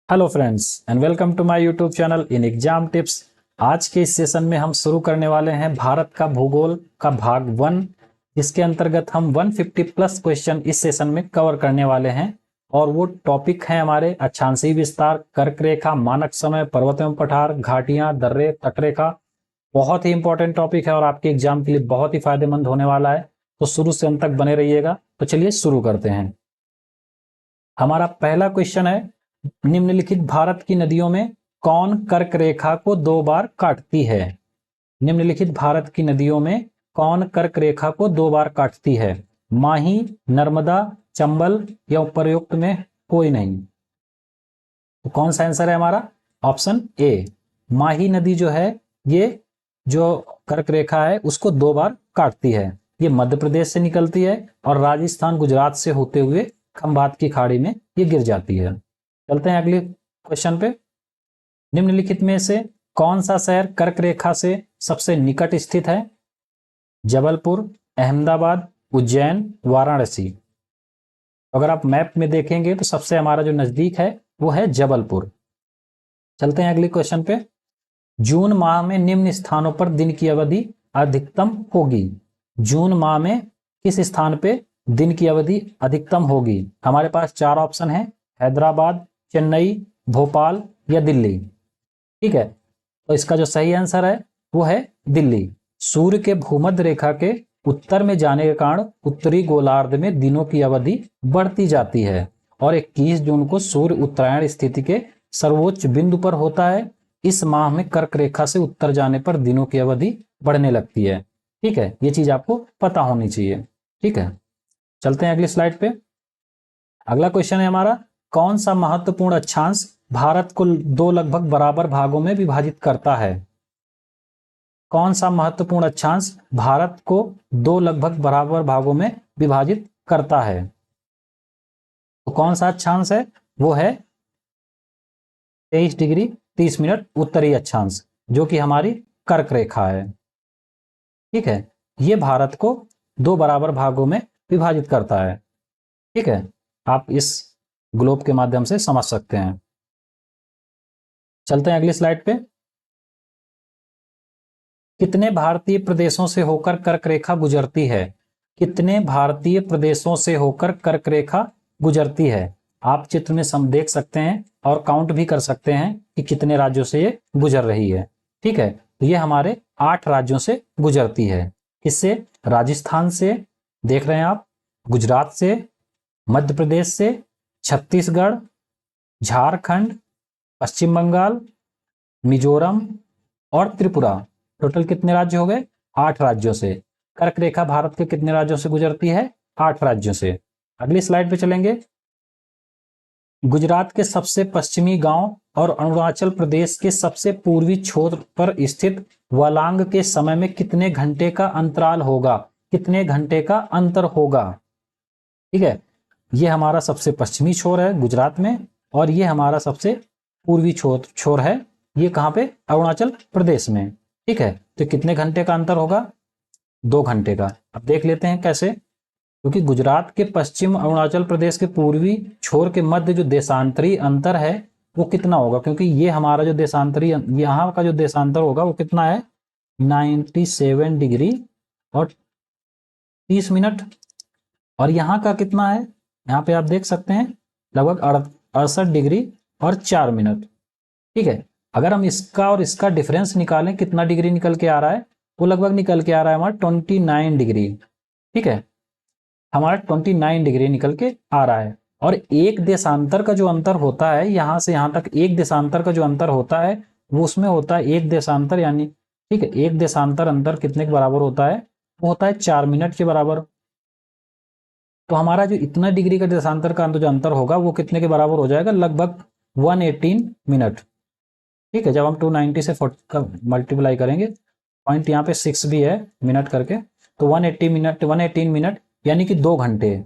Hello friends and welcome to my YouTube channel in exam tips. आज के इस session में हम शुरू करने वाले हैं भारत का भूगोल का भाग 1, जिसके अंतर्गत हम 150 प्लस क्वेश्चन इस सेशन में कवर करने वाले हैं। और वो टॉपिक हैं हमारे अक्षांशीय विस्तार, कर्क रेखा, मानक समय, पर्वत एवं पठार, घाटियां, दर्रे, तटरेखा। बहुत ही इंपॉर्टेंट टॉपिक है और आपके एग्जाम के लिए बहुत ही फायदेमंद होने वाला है, तो शुरू से अंत तक बने रहिएगा। तो चलिए शुरू करते हैं। हमारा पहला क्वेश्चन है, निम्नलिखित भारत की नदियों में कौन कर्क रेखा को 2 बार काटती है? निम्नलिखित भारत की नदियों में कौन कर्क रेखा को 2 बार काटती है? माही, नर्मदा, चंबल या उपर्युक्त में कोई नहीं। तो कौन सा आंसर है हमारा? ऑप्शन ए, माही नदी जो है ये जो कर्क रेखा है उसको 2 बार काटती है। ये मध्य प्रदेश से निकलती है और राजस्थान, गुजरात से होते हुए खंभात की खाड़ी में ये गिर जाती है। चलते हैं अगले क्वेश्चन पे। निम्नलिखित में से कौन सा शहर कर्क रेखा से सबसे निकट स्थित है? जबलपुर, अहमदाबाद, उज्जैन, वाराणसी। अगर आप मैप में देखेंगे तो सबसे हमारा जो नजदीक है वो है जबलपुर। चलते हैं अगले क्वेश्चन पे। जून माह में निम्न स्थानों पर दिन की अवधि अधिकतम होगी। जून माह में किस स्थान पे दिन की अवधि अधिकतम होगी? हमारे पास 4 ऑप्शन है, हैदराबाद, चेन्नई, भोपाल या दिल्ली। ठीक है, तो इसका जो सही आंसर है वो है दिल्ली। सूर्य के भूमध्य रेखा के उत्तर में जाने के कारण उत्तरी गोलार्ध में दिनों की अवधि बढ़ती जाती है और 21 जून को सूर्य उत्तरायण स्थिति के सर्वोच्च बिंदु पर होता है। इस माह में कर्क रेखा से उत्तर जाने पर दिनों की अवधि बढ़ने लगती है। ठीक है, ये चीज आपको पता होनी चाहिए। ठीक है, चलते हैं अगली स्लाइड पे। अगला क्वेश्चन है हमारा, कौन सा महत्वपूर्ण अक्षांश भारत को 2 लगभग बराबर भागों में विभाजित करता है? कौन सा महत्वपूर्ण अक्षांश भारत को 2 लगभग बराबर भागों में विभाजित करता है? तो कौन सा अक्षांश है? वो है 23 डिग्री 30 मिनट उत्तरी अक्षांश, जो कि हमारी कर्क रेखा है। ठीक है, ये भारत को 2 बराबर भागों में विभाजित करता है। ठीक है, आप इस ग्लोब के माध्यम से समझ सकते हैं। चलते हैं अगली स्लाइड पे। कितने भारतीय प्रदेशों से होकर कर्क रेखा गुजरती है? कितने भारतीय प्रदेशों से होकर कर्क रेखा गुजरती है? आप चित्र में देख सकते हैं और काउंट भी कर सकते हैं कि कितने राज्यों से ये गुजर रही है। ठीक है, तो ये हमारे 8 राज्यों से गुजरती है। किससे? राजस्थान से, देख रहे हैं आप, गुजरात से, मध्य प्रदेश से, छत्तीसगढ़, झारखंड, पश्चिम बंगाल, मिजोरम और त्रिपुरा। टोटल कितने राज्य हो गए? 8 राज्यों से। कर्क रेखा भारत के कितने राज्यों से गुजरती है? 8 राज्यों से। अगली स्लाइड पे चलेंगे। गुजरात के सबसे पश्चिमी गांव और अरुणाचल प्रदेश के सबसे पूर्वी छोर पर स्थित वलांग के समय में कितने घंटे का अंतराल होगा? कितने घंटे का अंतर होगा? ठीक है, ये हमारा सबसे पश्चिमी छोर है गुजरात में और ये हमारा सबसे पूर्वी छोर है, ये कहां पे? अरुणाचल प्रदेश में। ठीक है, तो कितने घंटे का अंतर होगा? 2 घंटे का। अब देख लेते हैं कैसे। क्योंकि गुजरात के पश्चिम, अरुणाचल प्रदेश के पूर्वी छोर के मध्य जो देशांतरी अंतर है वो कितना होगा? क्योंकि ये हमारा जो देशांतरी, यहाँ का जो देशांतर होगा वो कितना है? 97 डिग्री और 30 मिनट। और यहाँ का कितना है? यहाँ पे आप देख सकते हैं लगभग 68 डिग्री और 4 मिनट। ठीक है, अगर हम इसका और इसका डिफरेंस निकालें, कितना डिग्री निकल के आ रहा है? वो लगभग निकल के आ रहा है हमारा 29 डिग्री। ठीक है, हमारा 29 डिग्री निकल के आ रहा है। और एक देशांतर का जो अंतर होता है, यहां से यहां तक एक देशांतर का जो अंतर होता है वो उसमें होता है एक देशांतर, यानी ठीक है, एक देशांतर अंतर कितने के बराबर होता है? वो होता है 4 मिनट के बराबर। तो हमारा जो इतना डिग्री का देशांतर का जो अंतर होगा वो कितने के बराबर हो जाएगा? लगभग 118 मिनट। ठीक है, जब हम 290 से 40 का मल्टीप्लाई करेंगे, पॉइंट यहाँ पे 6 भी है मिनट करके, तो 118 मिनट यानी कि 2 घंटे।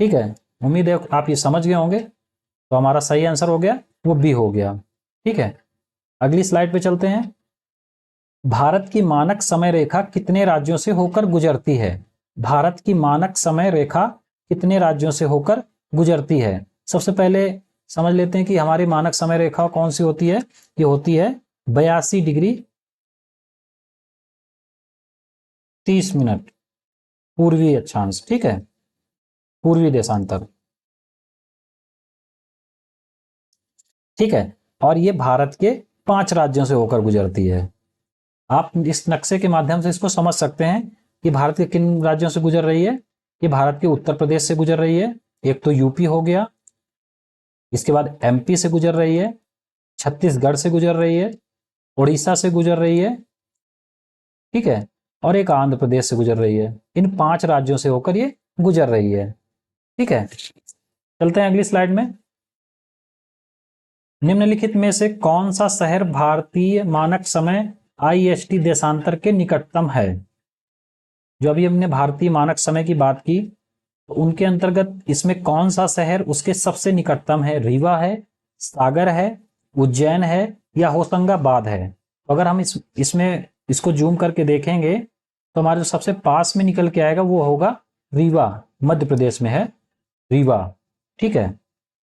ठीक है, उम्मीद है आप ये समझ गए होंगे। तो हमारा सही आंसर हो गया, वो बी हो गया। ठीक है, अगली स्लाइड पे चलते हैं। भारत की मानक समय रेखा कितने राज्यों से होकर गुजरती है? भारत की मानक समय रेखा कितने राज्यों से होकर गुजरती है? सबसे पहले समझ लेते हैं कि हमारी मानक समय रेखा कौन सी होती है। ये होती है 82 डिग्री 30 मिनट पूर्वी अक्षांश, ठीक है, पूर्वी देशांतर, ठीक है। और ये भारत के 5 राज्यों से होकर गुजरती है। आप इस नक्शे के माध्यम से इसको समझ सकते हैं कि भारत के किन राज्यों से गुजर रही है। ये भारत के उत्तर प्रदेश से गुजर रही है, एक तो यूपी हो गया, इसके बाद एमपी से गुजर रही है, छत्तीसगढ़ से गुजर रही है, उड़ीसा से गुजर रही है, ठीक है, और एक आंध्र प्रदेश से गुजर रही है। इन 5 राज्यों से होकर ये गुजर रही है, ठीक है। चलते हैं अगली स्लाइड में। निम्नलिखित में से कौन सा शहर भारतीय मानक समय IST देशांतर के निकटतम है। जो अभी हमने भारतीय मानक समय की बात की, तो उनके अंतर्गत इसमें कौन सा शहर उसके सबसे निकटतम है। रीवा है, सागर है, उज्जैन है या होशंगाबाद है। तो अगर हम इसमें इसको जूम करके देखेंगे तो हमारे जो सबसे पास में निकल के आएगा वो होगा रीवा, मध्य प्रदेश में है रीवा, ठीक है।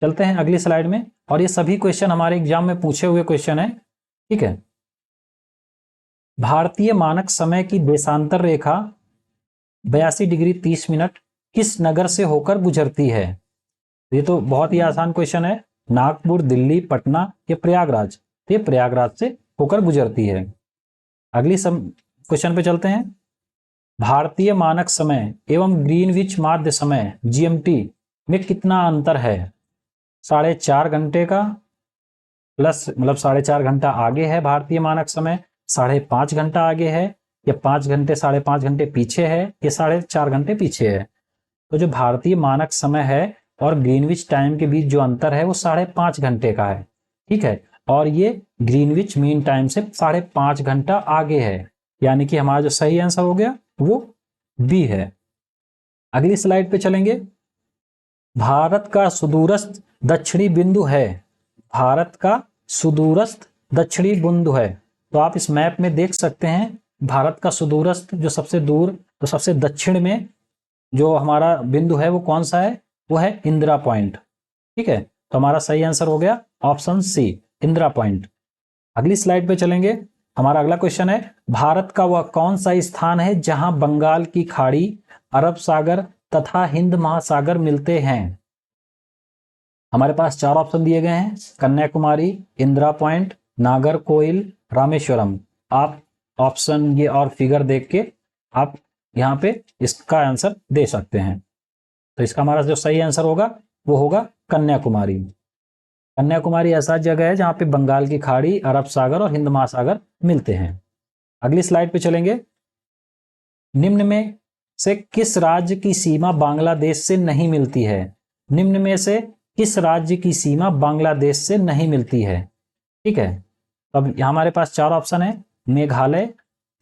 चलते हैं अगली स्लाइड में। और ये सभी क्वेश्चन हमारे एग्जाम में पूछे हुए क्वेश्चन है, ठीक है। भारतीय मानक समय की देशांतर रेखा 82 डिग्री 30 मिनट किस नगर से होकर गुजरती है। ये तो बहुत ही आसान क्वेश्चन है। नागपुर, दिल्ली, पटना या प्रयागराज। ये प्रयागराज से होकर गुजरती है। अगली क्वेश्चन पे चलते हैं। भारतीय मानक समय एवं ग्रीनविच माध्य समय GMT में कितना अंतर है। 4.5 घंटे का प्लस, मतलब 4.5 घंटा आगे है भारतीय मानक समय, 5.5 घंटा आगे है, या 5 घंटे 5.5 घंटे पीछे है, या 4.5 घंटे पीछे है। तो जो भारतीय मानक समय है और ग्रीनविच टाइम के बीच जो अंतर है वो 5.5 घंटे का है, ठीक है। और ये ग्रीनविच मीन टाइम से 5.5 घंटा आगे है, यानी कि हमारा जो सही आंसर हो गया वो बी है। अगली स्लाइड पे चलेंगे। भारत का सुदूरस्थ दक्षिणी बिंदु है। भारत का सुदूरस्थ दक्षिणी बिंदु है। तो आप इस मैप में देख सकते हैं भारत का सुदूरस्थ जो सबसे दूर, तो सबसे दक्षिण में जो हमारा बिंदु है वो कौन सा है, वो है इंदिरा पॉइंट, ठीक है। तो हमारा सही आंसर हो गया ऑप्शन सी, इंदिरा पॉइंट। अगली स्लाइड पे चलेंगे। हमारा अगला क्वेश्चन है, भारत का वह कौन सा स्थान है जहां बंगाल की खाड़ी, अरब सागर तथा हिंद महासागर मिलते हैं। हमारे पास 4 ऑप्शन दिए गए हैं, कन्याकुमारी, इंदिरा पॉइंट, नागरकोइल, रामेश्वरम। आप ऑप्शन ये और फिगर देख के आप यहाँ पे इसका आंसर दे सकते हैं। तो इसका हमारा जो सही आंसर होगा वो होगा कन्याकुमारी। कन्याकुमारी ऐसा जगह है जहां पे बंगाल की खाड़ी, अरब सागर और हिंद महासागर मिलते हैं। अगली स्लाइड पे चलेंगे। निम्न में से किस राज्य की सीमा बांग्लादेश से नहीं मिलती है। निम्न में से किस राज्य की सीमा बांग्लादेश से नहीं मिलती है, ठीक है। अब हमारे पास 4 ऑप्शन है, मेघालय,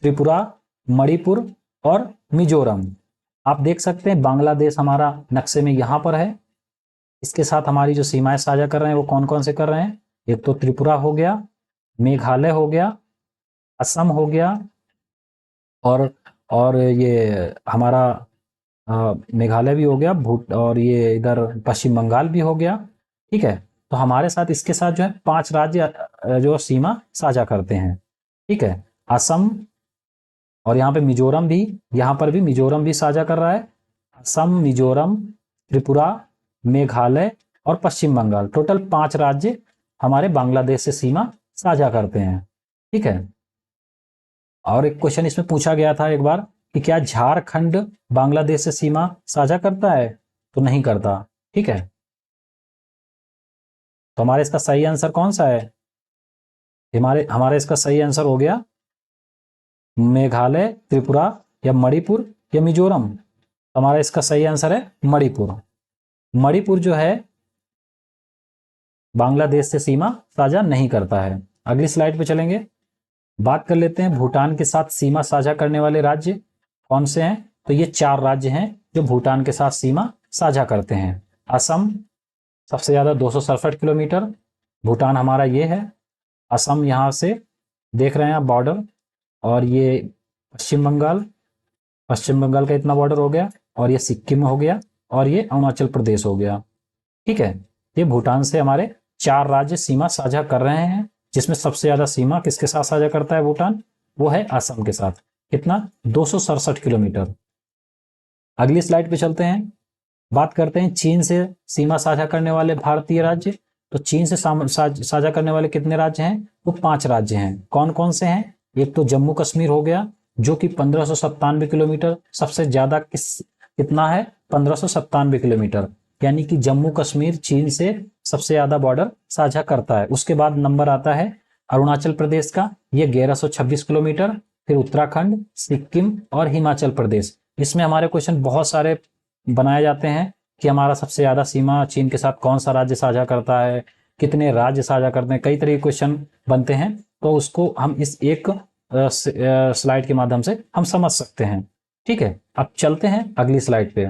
त्रिपुरा, मणिपुर और मिजोरम। आप देख सकते हैं बांग्लादेश हमारा नक्शे में यहां पर है। इसके साथ हमारी जो सीमाएं साझा कर रहे हैं वो कौन कौन से कर रहे हैं, एक तो त्रिपुरा हो गया, मेघालय हो गया, असम हो गया, और ये हमारा मेघालय भी हो गया, और ये इधर पश्चिम बंगाल भी हो गया, ठीक है। तो हमारे साथ इसके साथ जो है 5 राज्य जो सीमा साझा करते हैं, ठीक है। असम, और यहाँ पे मिजोरम भी, यहाँ पर भी मिजोरम भी साझा कर रहा है। असम, मिजोरम, त्रिपुरा, मेघालय और पश्चिम बंगाल, टोटल 5 राज्य हमारे बांग्लादेश से सीमा साझा करते हैं, ठीक है। और एक क्वेश्चन इसमें पूछा गया था एक बार कि क्या झारखंड बांग्लादेश से सीमा साझा करता है, तो नहीं करता, ठीक है। तो हमारे इसका सही आंसर कौन सा है, हमारे इसका सही आंसर हो गया मेघालय, त्रिपुरा या मणिपुर या मिजोरम। हमारा इसका सही आंसर है मणिपुर। मणिपुर जो है बांग्लादेश से सीमा साझा नहीं करता है। अगली स्लाइड पे चलेंगे। बात कर लेते हैं भूटान के साथ सीमा साझा करने वाले राज्य कौन से हैं। तो ये 4 राज्य हैं जो भूटान के साथ सीमा साझा करते हैं। असम सबसे ज्यादा 267 किलोमीटर, भूटान हमारा ये है। असम यहाँ से देख रहे हैं आप बॉर्डर, और ये पश्चिम बंगाल का इतना बॉर्डर हो गया, और ये सिक्किम हो गया, और ये अरुणाचल प्रदेश हो गया, ठीक है। ये भूटान से हमारे 4 राज्य सीमा साझा कर रहे हैं, जिसमें सबसे ज्यादा सीमा किसके साथ साझा करता है भूटान, वो है असम के साथ। कितना, 267 किलोमीटर। अगली स्लाइड पे चलते हैं, बात करते हैं चीन से सीमा साझा करने वाले भारतीय राज्य। तो चीन से साझा करने वाले कितने राज्य हैं, वो 5 राज्य हैं। कौन कौन से हैं, एक तो जम्मू कश्मीर हो गया, जो कि 1597 किलोमीटर, सबसे ज्यादा कितना है, 1597 किलोमीटर, यानी कि जम्मू कश्मीर चीन से सबसे ज्यादा बॉर्डर साझा करता है। उसके बाद नंबर आता है अरुणाचल प्रदेश का, ये 1126 किलोमीटर। फिर उत्तराखंड, सिक्किम और हिमाचल प्रदेश। इसमें हमारे क्वेश्चन बहुत सारे बनाए जाते हैं कि हमारा सबसे ज्यादा सीमा चीन के साथ कौन सा राज्य साझा करता है, कितने राज्य साझा करते हैं, कई तरह के क्वेश्चन बनते हैं। तो उसको हम इस एक स्लाइड के माध्यम से हम समझ सकते हैं। ठीक है, अब चलते हैं अगली स्लाइड पे।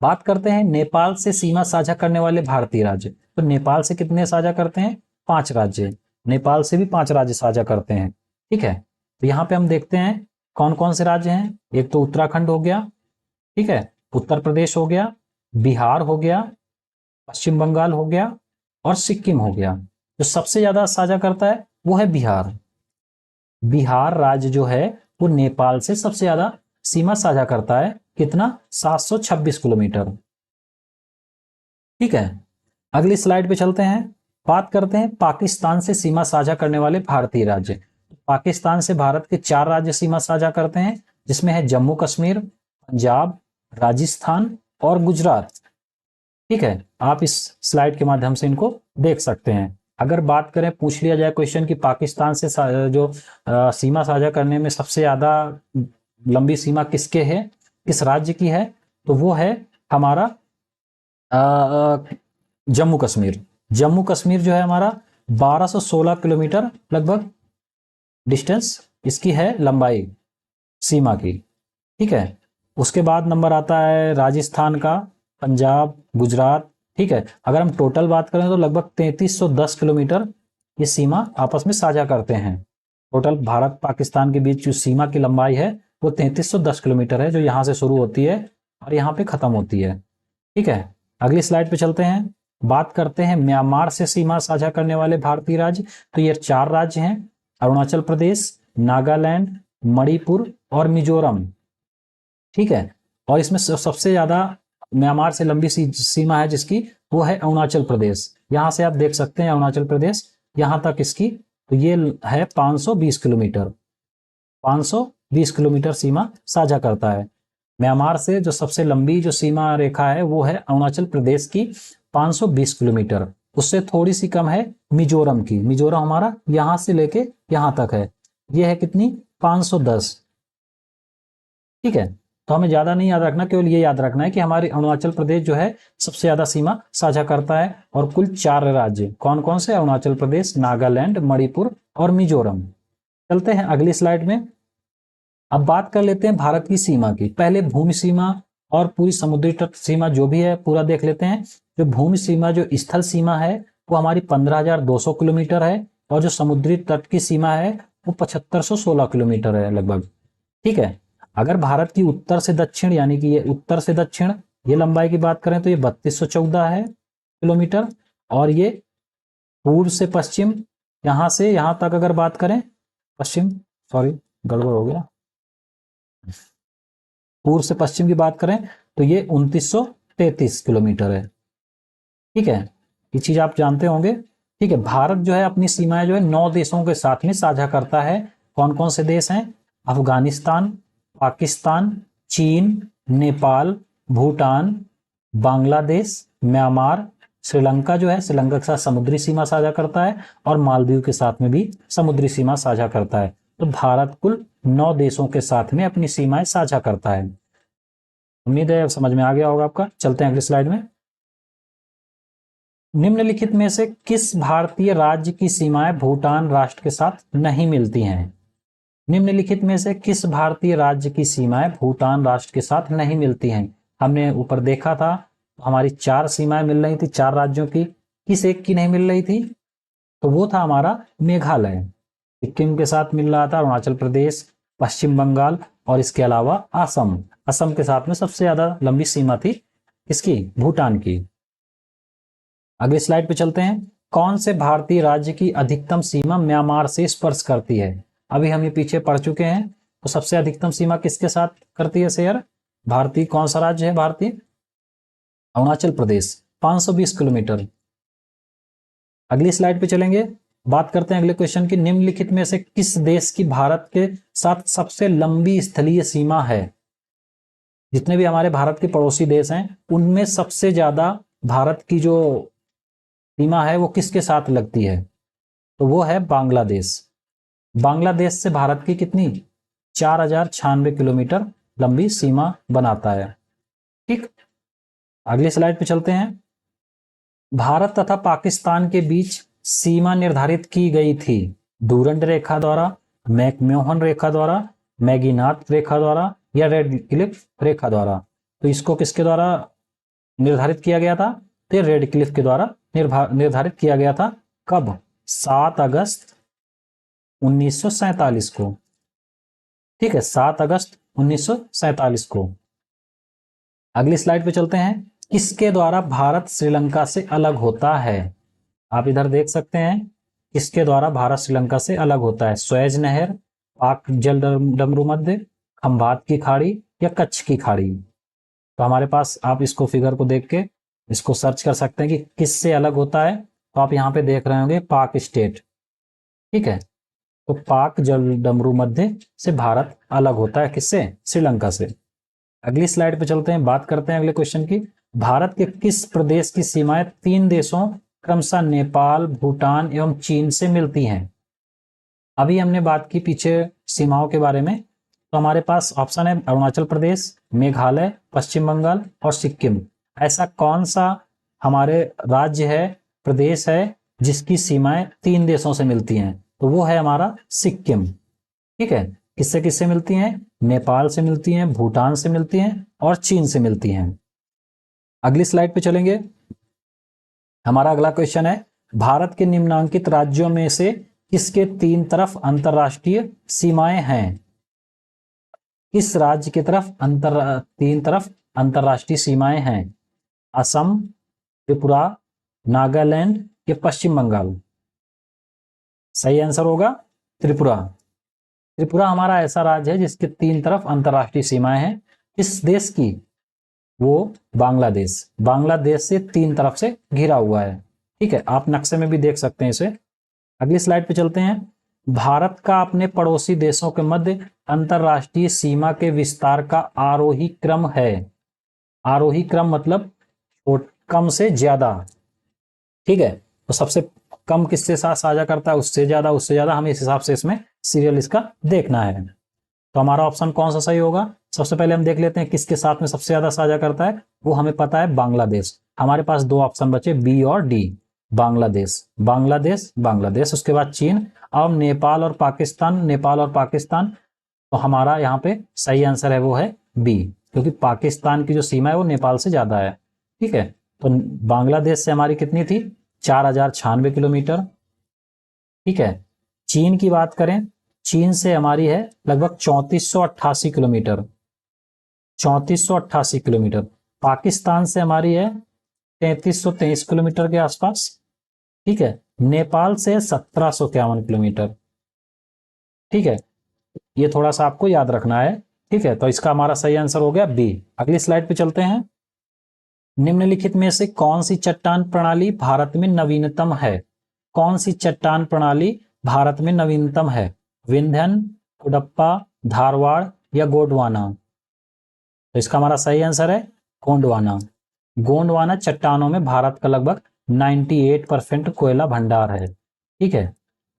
बात करते हैं नेपाल से सीमा साझा करने वाले भारतीय राज्य। तो नेपाल से कितने साझा करते हैं, 5 राज्य। नेपाल से भी 5 राज्य साझा करते हैं। ठीक है, तो यहाँ पे हम देखते हैं कौन कौन से राज्य हैं। एक तो उत्तराखंड हो गया, ठीक है, उत्तर प्रदेश हो गया, बिहार हो गया, पश्चिम बंगाल हो गया और सिक्किम हो गया। जो सबसे ज्यादा साझा करता है वो है बिहार। बिहार राज्य जो है वो नेपाल से सबसे ज्यादा सीमा साझा करता है। कितना, 726 किलोमीटर। ठीक है, अगली स्लाइड पे चलते हैं, बात करते हैं पाकिस्तान से सीमा साझा करने वाले भारतीय राज्य। पाकिस्तान से भारत के 4 राज्य सीमा साझा करते हैं, जिसमें है जम्मू कश्मीर, पंजाब, राजस्थान और गुजरात। ठीक है, आप इस स्लाइड के माध्यम से इनको देख सकते हैं। अगर बात करें, पूछ लिया जाए क्वेश्चन कि पाकिस्तान से जो सीमा साझा करने में सबसे ज्यादा लंबी सीमा किसके है, किस राज्य की है, तो वो है हमारा जम्मू कश्मीर। जम्मू कश्मीर जो है हमारा 1216 किलोमीटर लगभग डिस्टेंस इसकी है, लंबाई सीमा की। ठीक है, उसके बाद नंबर आता है राजस्थान का, पंजाब, गुजरात। ठीक है, अगर हम टोटल बात करें तो लगभग 3310 किलोमीटर ये सीमा आपस में साझा करते हैं। टोटल भारत पाकिस्तान के बीच जो सीमा की लंबाई है वो 3310 किलोमीटर है, जो यहाँ से शुरू होती है और यहाँ पे खत्म होती है। ठीक है, अगली स्लाइड पे चलते हैं, बात करते हैं म्यांमार से सीमा साझा करने वाले भारतीय राज्य। तो ये 4 राज्य हैं, अरुणाचल प्रदेश, नागालैंड, मणिपुर और मिजोरम। ठीक है, और इसमें सबसे ज्यादा म्यांमार से लंबी सीमा है जिसकी, वो है अरुणाचल प्रदेश। यहां से आप देख सकते हैं अरुणाचल प्रदेश यहां तक इसकी, तो ये है 520 किलोमीटर। 520 किलोमीटर सीमा साझा करता है। म्यांमार से जो सबसे लंबी जो सीमा रेखा है वो है अरुणाचल प्रदेश की 520 किलोमीटर। उससे थोड़ी सी कम है मिजोरम की। मिजोरम हमारा यहां से लेके यहां तक है, ये है कितनी, 510। ठीक है, तो हमें ज्यादा नहीं याद रखना, केवल ये याद रखना है कि हमारे अरुणाचल प्रदेश जो है सबसे ज्यादा सीमा साझा करता है। और कुल 4 राज्य कौन कौन से, अरुणाचल प्रदेश, नागालैंड, मणिपुर और मिजोरम। चलते हैं अगली स्लाइड में, अब बात कर लेते हैं भारत की सीमा की। पहले भूमि सीमा और पूरी समुद्री तट सीमा जो भी है पूरा देख लेते हैं। जो भूमि सीमा, जो स्थल सीमा है वो हमारी 15,200 किलोमीटर है, और जो समुद्री तट की सीमा है वो 7516 किलोमीटर है लगभग। ठीक है, अगर भारत की उत्तर से दक्षिण, यानी कि ये उत्तर से दक्षिण ये लंबाई की बात करें तो ये 3214 है किलोमीटर, और ये पूर्व से पश्चिम यहां से यहां तक अगर बात करें, पश्चिम, सॉरी गड़बड़ हो गया, पूर्व से पश्चिम की बात करें तो ये 2933 किलोमीटर है। ठीक है, ये चीज आप जानते होंगे। ठीक है, भारत जो है अपनी सीमाएं जो है 9 देशों के साथ में साझा करता है। कौन कौन से देश हैं, अफगानिस्तान, पाकिस्तान, चीन, नेपाल, भूटान, बांग्लादेश, म्यांमार, श्रीलंका जो है श्रीलंका के साथ समुद्री सीमा साझा करता है, और मालदीव के साथ में भी समुद्री सीमा साझा करता है। तो भारत कुल 9 देशों के साथ में अपनी सीमाएं साझा करता है। उम्मीद है समझ में आ गया होगा आपका। चलते हैं अगली स्लाइड में। निम्नलिखित में से किस भारतीय राज्य की सीमाएं भूटान राष्ट्र के साथ नहीं मिलती हैं? निम्नलिखित में से किस भारतीय राज्य की सीमाएं भूटान राष्ट्र के साथ नहीं मिलती हैं? हमने ऊपर देखा था, हमारी 4 सीमाएं मिल रही थी 4 राज्यों की, किस एक की नहीं मिल रही थी? तो वो था हमारा मेघालय। सिक्किम के साथ मिल रहा था, अरुणाचल प्रदेश, पश्चिम बंगाल और इसके अलावा असम। असम के साथ में सबसे ज्यादा लंबी सीमा थी इसकी, भूटान की। अगली स्लाइड पे चलते हैं। कौन से भारतीय राज्य की अधिकतम सीमा म्यांमार से स्पर्श करती है? अभी हम ये पीछे पढ़ चुके हैं। तो सबसे अधिकतम सीमा किसके साथ करती है शेयर? भारतीय कौन सा राज्य है भारतीय? अरुणाचल प्रदेश, 520 किलोमीटर। अगली स्लाइड पे चलेंगे, बात करते हैं अगले क्वेश्चन की। निम्नलिखित में से किस देश की भारत के साथ सबसे लंबी स्थलीय सीमा है? जितने भी हमारे भारत के पड़ोसी देश हैं उनमें सबसे ज्यादा भारत की जो सीमा है वो किसके साथ लगती है? तो वो है बांग्लादेश। बांग्लादेश से भारत की कितनी? 4096 किलोमीटर लंबी सीमा बनाता है। ठीक, अगली स्लाइड पे चलते हैं। भारत तथा पाकिस्तान के बीच सीमा निर्धारित की गई थी डूरंड रेखा द्वारा, मैकमोहन रेखा द्वारा, मैगीनाथ रेखा द्वारा या रेड क्लिफ रेखा द्वारा? तो इसको किसके द्वारा निर्धारित किया गया था? तो रेड क्लिफ के द्वारा निर्धारित किया गया था। कब? 7 अगस्त 1947 को। ठीक है, 7 अगस्त 1947 को। अगली स्लाइड पे चलते हैं। किसके द्वारा भारत श्रीलंका से अलग होता है? आप इधर देख सकते हैं, किसके द्वारा भारत श्रीलंका से अलग होता है? स्वेज नहर, पाक जल डमरू मध्य, खंभात की खाड़ी या कच्छ की खाड़ी? तो हमारे पास आप इसको फिगर को देख के इसको सर्च कर सकते हैं कि किससे अलग होता है। तो आप यहाँ पे देख रहे होंगे पाक स्टेट। ठीक है, तो पाक जल डमरू मध्य से भारत अलग होता है किससे? श्रीलंका से। अगली स्लाइड पे चलते हैं, बात करते हैं अगले क्वेश्चन की। भारत के किस प्रदेश की सीमाएं 3 देशों क्रमशः नेपाल, भूटान एवं चीन से मिलती हैं? अभी हमने बात की पीछे सीमाओं के बारे में। तो हमारे पास ऑप्शन है अरुणाचल प्रदेश, मेघालय, पश्चिम बंगाल और सिक्किम। ऐसा कौन सा हमारे राज्य है, प्रदेश है, जिसकी सीमाएं 3 देशों से मिलती हैं? तो वो है हमारा सिक्किम। ठीक है, किससे किससे मिलती हैं? नेपाल से मिलती हैं, भूटान से मिलती हैं और चीन से मिलती हैं। अगली स्लाइड पे चलेंगे। हमारा अगला क्वेश्चन है, भारत के निम्नांकित राज्यों में से किसके 3 तरफ अंतरराष्ट्रीय सीमाएं हैं? किस राज्य की तरफ 3 तरफ अंतरराष्ट्रीय सीमाएं हैं? असम, त्रिपुरा, नागालैंड या पश्चिम बंगाल? सही आंसर होगा त्रिपुरा। त्रिपुरा हमारा ऐसा राज्य है जिसके 3 तरफ अंतरराष्ट्रीय सीमाएं हैं। किस देश की? वो बांग्लादेश। बांग्लादेश से 3 तरफ से घिरा हुआ है। ठीक है, आप नक्शे में भी देख सकते हैं इसे। अगली स्लाइड पे चलते हैं। भारत का अपने पड़ोसी देशों के मध्य अंतरराष्ट्रीय सीमा के विस्तार का आरोही क्रम है। आरोही क्रम मतलब कम से ज्यादा। ठीक है, तो सबसे कम किससे साथ साझा करता है? उससे ज्यादा हमें इस हिसाब से इसमें सीरियल इसका देखना है। तो हमारा ऑप्शन कौन सा सही होगा? सबसे पहले हम देख लेते हैं किसके साथ में सबसे ज्यादा साझा करता है। वो हमें पता है बांग्लादेश। हमारे पास 2 ऑप्शन बचे, बी और डी। बांग्लादेश, बांग्लादेश, बांग्लादेश। उसके बाद चीन। अब नेपाल और पाकिस्तान, नेपाल और पाकिस्तान। तो हमारा यहाँ पे सही आंसर है वो है बी, क्योंकि पाकिस्तान की जो सीमा है वो नेपाल से ज्यादा है। ठीक है, तो बांग्लादेश से हमारी कितनी थी? 4096 किलोमीटर। ठीक है, चीन की बात करें, चीन से हमारी है लगभग 3488 किलोमीटर। 3488 किलोमीटर। पाकिस्तान से हमारी है 3323 किलोमीटर के आसपास। ठीक है, नेपाल से 1751 किलोमीटर। ठीक है, ये थोड़ा सा आपको याद रखना है। ठीक है, तो इसका हमारा सही आंसर हो गया बी। अगली स्लाइड पे चलते हैं। निम्नलिखित में से कौन सी चट्टान प्रणाली भारत में नवीनतम है? कौन सी चट्टान प्रणाली भारत में नवीनतम है? विंध्यन, कुडप्पा, धारवाड़ या गोंडवाना? तो इसका हमारा सही आंसर है गोंडवाना। गोंडवाना चट्टानों में भारत का लगभग 98% कोयला भंडार है। ठीक है,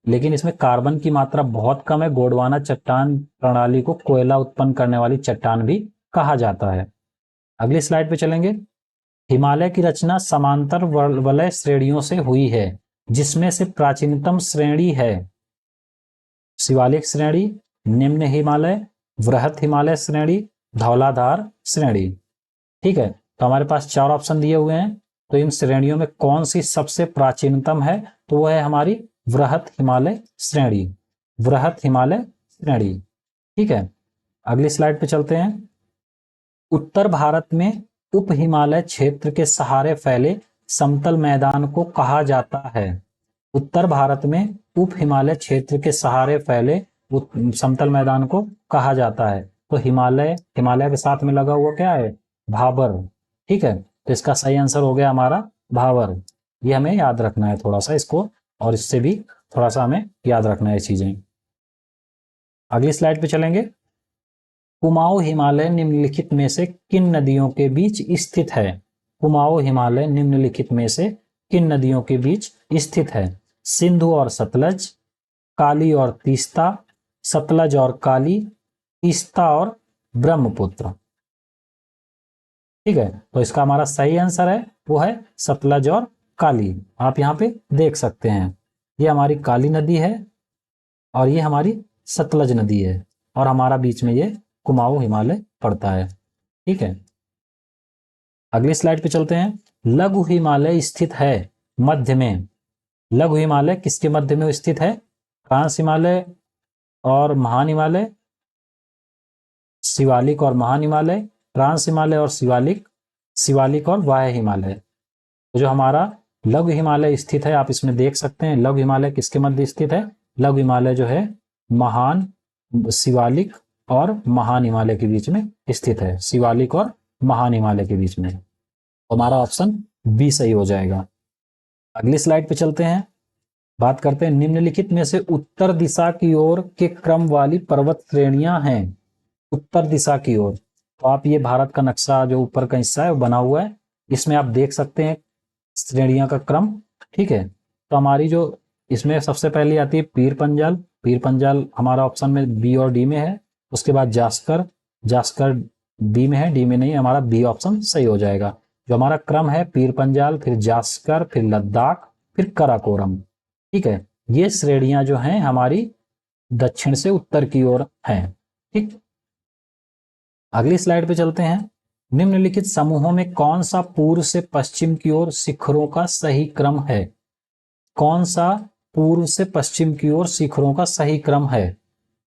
लेकिन इसमें कार्बन की मात्रा बहुत कम है। गोंडवाना चट्टान प्रणाली को कोयला उत्पन्न करने वाली चट्टान भी कहा जाता है। अगली स्लाइड पे चलेंगे। हिमालय की रचना समांतर वलय श्रेणियों से हुई है, जिसमें से प्राचीनतम श्रेणी है शिवालिक श्रेणी, निम्न हिमालय, वृहत हिमालय श्रेणी, धौलाधार श्रेणी। ठीक है, तो हमारे पास 4 ऑप्शन दिए हुए हैं। तो इन श्रेणियों में कौन सी सबसे प्राचीनतम है? तो वह है हमारी वृहत हिमालय श्रेणी। वृहत हिमालय श्रेणी। ठीक है, अगली स्लाइड पे चलते हैं। उत्तर भारत में उप हिमालय क्षेत्र के सहारे फैले समतल मैदान को कहा जाता है? उत्तर भारत में उप हिमालय क्षेत्र के सहारे फैले समतल मैदान को कहा जाता है। तो हिमालय के साथ में लगा हुआ क्या है? भाबर। ठीक है, तो इसका सही आंसर हो गया हमारा भाबर। ये हमें याद रखना है थोड़ा सा इसको, और इससे भी थोड़ा सा हमें याद रखना है चीजें। अगली स्लाइड पे चलेंगे। कुमाऊं हिमालय निम्नलिखित में से किन नदियों के बीच स्थित है? कुमाऊं हिमालय निम्नलिखित में से किन नदियों के बीच स्थित है? सिंधु और सतलज, काली और तीस्ता, सतलज और काली, तीस्ता और ब्रह्मपुत्र। ठीक है, तो इसका हमारा सही आंसर है वो है सतलज और काली। आप यहाँ पे देख सकते हैं, ये हमारी काली नदी है और ये हमारी सतलज नदी है, और हमारा बीच में ये कुमाऊं हिमालय पड़ता है। ठीक है, अगली स्लाइड पे चलते हैं। लघु हिमालय स्थित है मध्य में। लघु हिमालय किसके मध्य में स्थित है? ट्रांस हिमालय और महान हिमालय, शिवालिक और महान हिमालय, ट्रांस हिमालय और शिवालिक, शिवालिक और वाह्य हिमालय। तो जो हमारा लघु हिमालय स्थित है, आप इसमें देख सकते हैं लघु हिमालय किसके मध्य स्थित है? लघु हिमालय जो है महान, शिवालिक और महान हिमालय के बीच में स्थित है। शिवालिक और महान हिमालय के बीच में। हमारा ऑप्शन बी सही हो जाएगा। अगली स्लाइड पे चलते हैं, बात करते हैं निम्नलिखित में से उत्तर दिशा की ओर के क्रम वाली पर्वत श्रेणियां हैं। उत्तर दिशा की ओर, तो आप ये भारत का नक्शा जो ऊपर का हिस्सा है वो बना हुआ है, इसमें आप देख सकते हैं श्रेणियां का क्रम। ठीक है, तो हमारी जो इसमें सबसे पहले आती है पीर पंजाल। पीर पंजाल हमारा ऑप्शन में बी और डी में है। उसके बाद जास्कर, जास्कर बी में है, डी में नहीं, हमारा बी ऑप्शन सही हो जाएगा। जो हमारा क्रम है पीर पंजाल, फिर जास्कर, फिर लद्दाख, फिर कराकोरम। ठीक है, ये श्रेणियां जो हैं हमारी दक्षिण से उत्तर की ओर हैं। ठीक, अगली स्लाइड पे चलते हैं। निम्नलिखित समूहों में कौन सा पूर्व से पश्चिम की ओर शिखरों का सही क्रम है? कौन सा पूर्व से पश्चिम की ओर शिखरों का सही क्रम है?